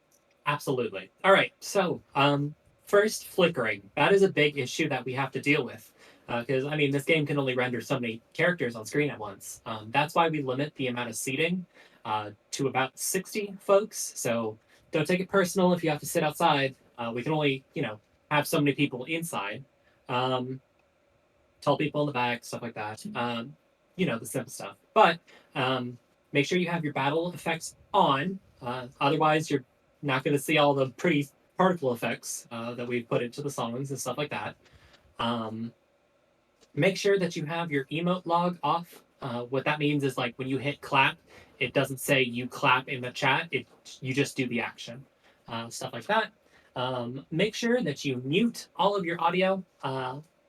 Absolutely. All right. So, first, flickering. That is a big issue that we have to deal with. Because, I mean, this game can only render so many characters on screen at once. That's why we limit the amount of seating to about 60 folks. So, don't take it personal if you have to sit outside. We can only, have so many people inside. Tall people in the back, stuff like that. The simple stuff. But make sure you have your battle effects on. Otherwise, you're not going to see all the pretty particle effects that we've put into the songs and stuff like that. Make sure that you have your emote log off. What that means is like when you hit clap, it doesn't say you clap in the chat. You just do the action, stuff like that. Make sure that you mute all of your audio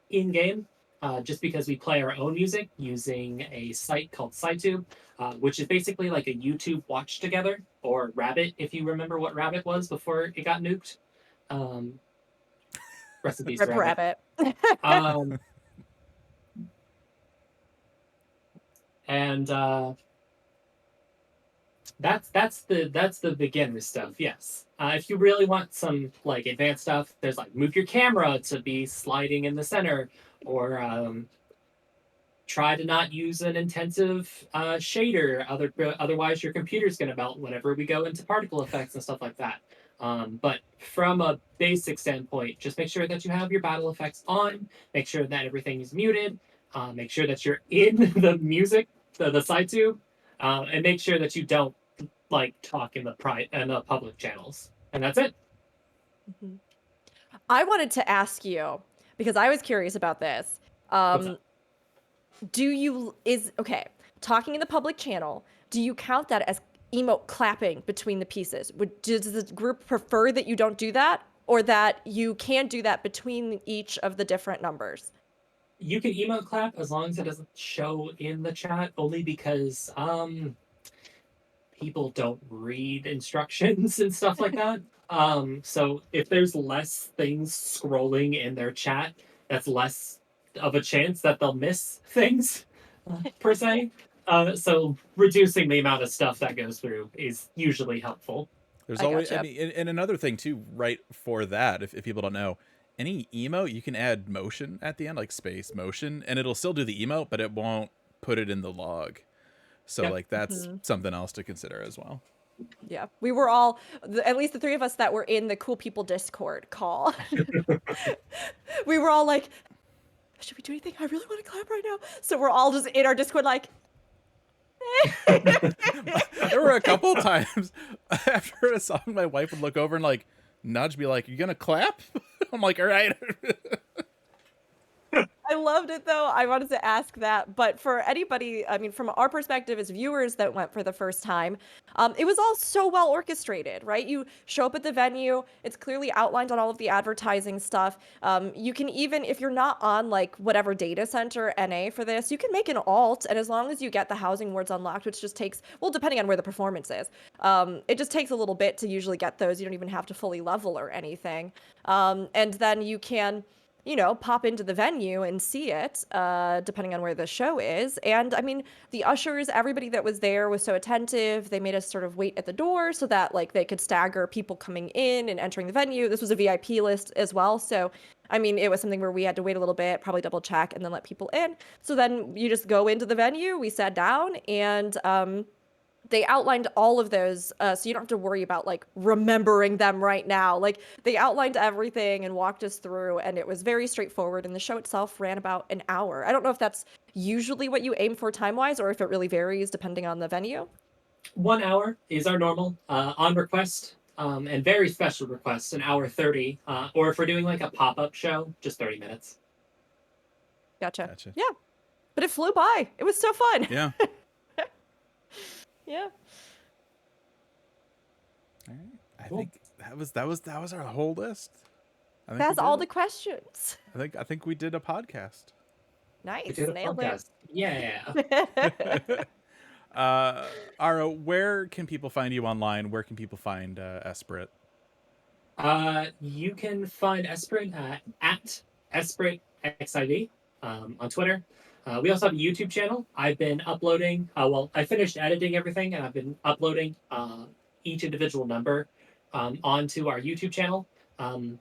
in game. Just because we play our own music using a site called SciTube, which is basically like a YouTube watch together, or Rabbit, if you remember what Rabbit was before it got nuked. Rest in peace, Rip Rabbit. Rabbit. And that's the beginner stuff. Yes. If you really want some like advanced stuff, there's like move your camera to be sliding in the center, or try to not use an intensive shader. Otherwise, your computer's going to melt whenever we go into particle effects and stuff like that. But from a basic standpoint, just make sure that you have your battle effects on. Make sure that everything is muted. Make sure that you're in the music, the side tube, and make sure that you don't like talk in the public channels. And that's it. I wanted to ask you, because I was curious about this. Talking in the public channel, do you count that as emote clapping between the pieces? Does the group prefer that you don't do that, or that you can do that between each of the different numbers? You can emote clap as long as it doesn't show in the chat, only because people don't read instructions and stuff like that. So if there's less things scrolling in their chat, that's less of a chance that they'll miss things, per se. So reducing the amount of stuff that goes through is usually helpful. There's I always, gotcha. I mean, and another thing too, right for that, if people don't know, any emote, you can add motion at the end, like space motion, and it'll still do the emote, but it won't put it in the log. So Yep. like that's something else to consider as well. Yeah, we were all, at least the three of us that were in the Cool People Discord call. We were all like, should we do anything? I really want to clap right now. So we're all just in our Discord like, There were a couple times after a song, my wife would look over and like nudge me, like, "You gonna clap?" I'm like, "All right." I loved it though. I wanted to ask that, but for anybody, I mean, from our perspective as viewers that went for the first time, it was all so well orchestrated, right? You show up at the venue, it's clearly outlined on all of the advertising stuff. You can even, if you're not on like whatever data center NA for this, you can make an alt, and as long as you get the housing words unlocked, which just takes, well, depending on where the performance is, it just takes a little bit to usually get those. You don't even have to fully level or anything. And then you can, pop into the venue and see it, depending on where the show is. And I mean, the ushers, everybody that was there was so attentive. They made us sort of wait at the door so that like they could stagger people coming in and entering the venue. This was a VIP list as well. So, I mean, it was something where we had to wait a little bit, probably double check and then let people in. So then you just go into the venue, we sat down, and they outlined all of those, so you don't have to worry about like remembering them right now. Like they outlined everything and walked us through, and it was very straightforward. And the show itself ran about an hour. I don't know if that's usually what you aim for time-wise, or if it really varies depending on the venue. 1 hour is our normal on request, and very special requests, an hour 30. Or if we're doing like a pop-up show, just 30 minutes. Gotcha. Gotcha. Yeah, but it flew by. It was so fun. Yeah. Yeah. All right. I think that was our whole list. I think That's we all did the it. questions. I think we did a podcast. We Nice. did a Nailed podcast. Yeah. it. Ahro, where can people find you online? Where can people find Esprit? You can find Esprit at FFXIV on Twitter. We also have a YouTube channel. I've been uploading. I finished editing everything, and I've been uploading each individual number onto our YouTube channel.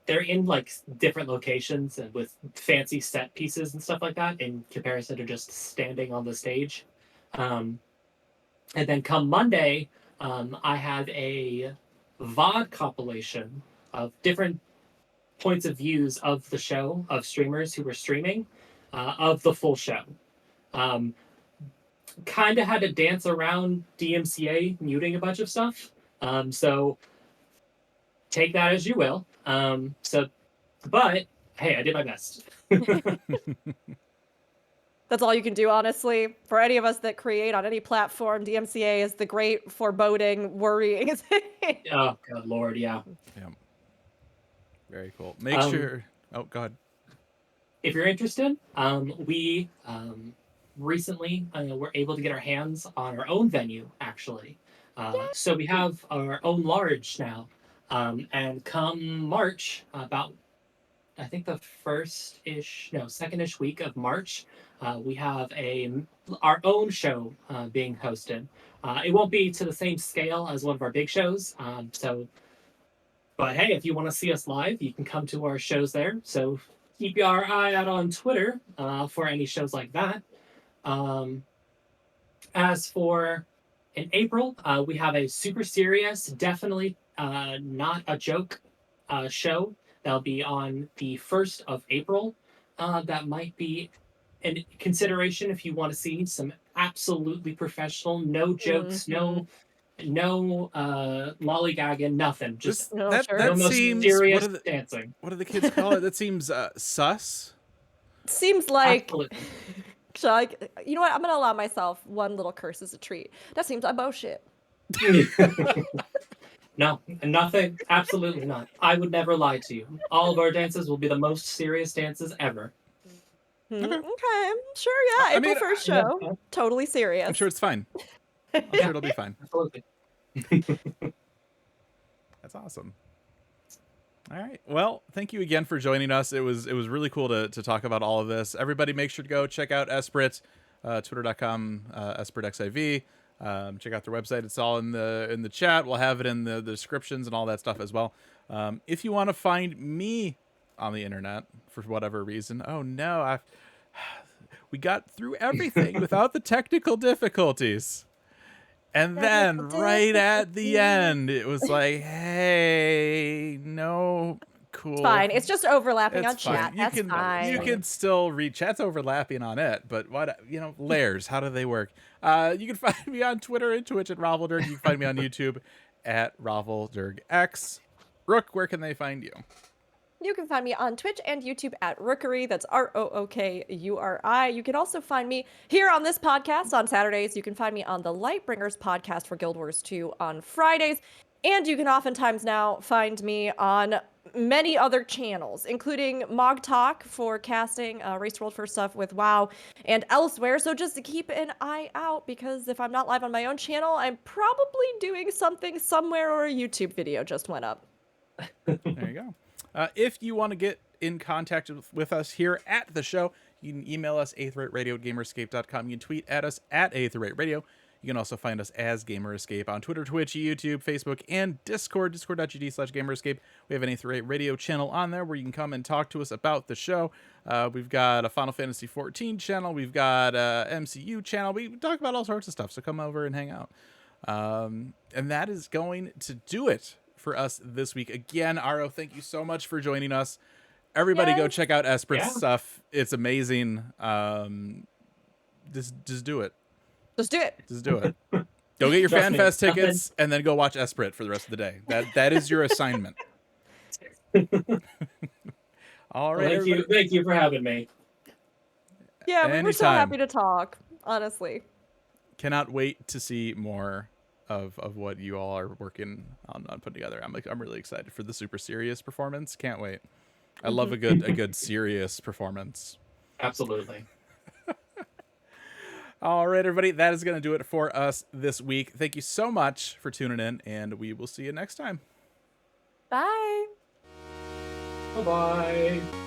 They're in like different locations and with fancy set pieces and stuff like that, in comparison to just standing on the stage. And then come Monday, I have a VOD compilation of different points of views of the show, of streamers who were streaming, of the full show. Kind of had to dance around DMCA muting a bunch of stuff. So take that as you will. But hey, I did my best. That's all you can do, honestly. For any of us that create on any platform, DMCA is the great foreboding, worrying. Oh, God, Lord, yeah. Yeah. Very cool. Make sure. Oh, God. If you're interested, we recently were able to get our hands on our own venue, actually. So we have our own large now. And come March, about I think the second-ish week of March, we have our own show being hosted. It won't be to the same scale as one of our big shows. But hey, if you want to see us live, you can come to our shows there. So keep your eye out on Twitter for any shows like that. As for in April, we have a super serious, definitely not a joke show. That'll be on the 1st of April. That might be in consideration if you want to see some absolutely professional, no jokes, no lollygagging, nothing. Just that most seems serious dancing. What do the kids call it? That seems sus. Seems like. Absolutely. You know what? I'm gonna allow myself one little curse as a treat. That seems like bullshit. No, nothing. Absolutely not. I would never lie to you. All of our dances will be the most serious dances ever. Okay, sure, yeah. April 1st show, yeah. totally serious. I'm sure it's fine. I'm sure it'll be fine. Absolutely. That's awesome. All right. Well, thank you again for joining us. It was really cool to talk about all of this. Everybody, make sure to go check out Esprit, twitter.com, EspritXIV. Check out their website. It's all in the chat. We'll have it in the descriptions and all that stuff as well. If you want to find me on the internet for whatever reason, oh no, we got through everything without the technical difficulties. And then right at the end, it was like, hey, no, cool. It's fine. It's just overlapping It's on fine. chat. That's fine. You can still read. Chat's overlapping on it, but layers, how do they work? You can find me on Twitter and Twitch at Ravelderg. You can find me on YouTube at RaveldergX. Rook, where can they find you? You can find me on Twitch and YouTube at Rookery. That's ROOKURI. You can also find me here on this podcast on Saturdays. You can find me on the Lightbringers podcast for Guild Wars 2 on Fridays. And you can oftentimes now find me on many other channels, including Mog Talk for casting, Race World for stuff with WoW, and elsewhere. So just keep an eye out, because if I'm not live on my own channel, I'm probably doing something somewhere, or a YouTube video just went up. There you go. If you want to get in contact with us here at the show, you can email us, aetheryte@gamerescape.com. You can tweet at us at aetheryte.radio. You can also find us as Gamerescape on Twitter, Twitch, YouTube, Facebook, and Discord, discord.gg/Gamerescape. We have an Aetheryte radio channel on there where you can come and talk to us about the show. We've got a Final Fantasy XIV channel. We've got a MCU channel. We talk about all sorts of stuff, so come over and hang out. And that is going to do it for us this week. Again, Aro, thank you so much for joining us. Everybody go check out Esprit's stuff. It's amazing. Just do it. Just do it. Just do it. Go get your FanFest tickets and then go watch Esprit for the rest of the day. That is your assignment. All right. Well, thank you for having me. Yeah, we were so happy to talk, honestly. Cannot wait to see more of what you all are working on putting together. I'm really excited for the super serious performance. Can't wait. I love a good serious performance. Absolutely. All right, everybody, that is going to do it for us this week. Thank you so much for tuning in, and we will see you next time. Bye. Bye-bye.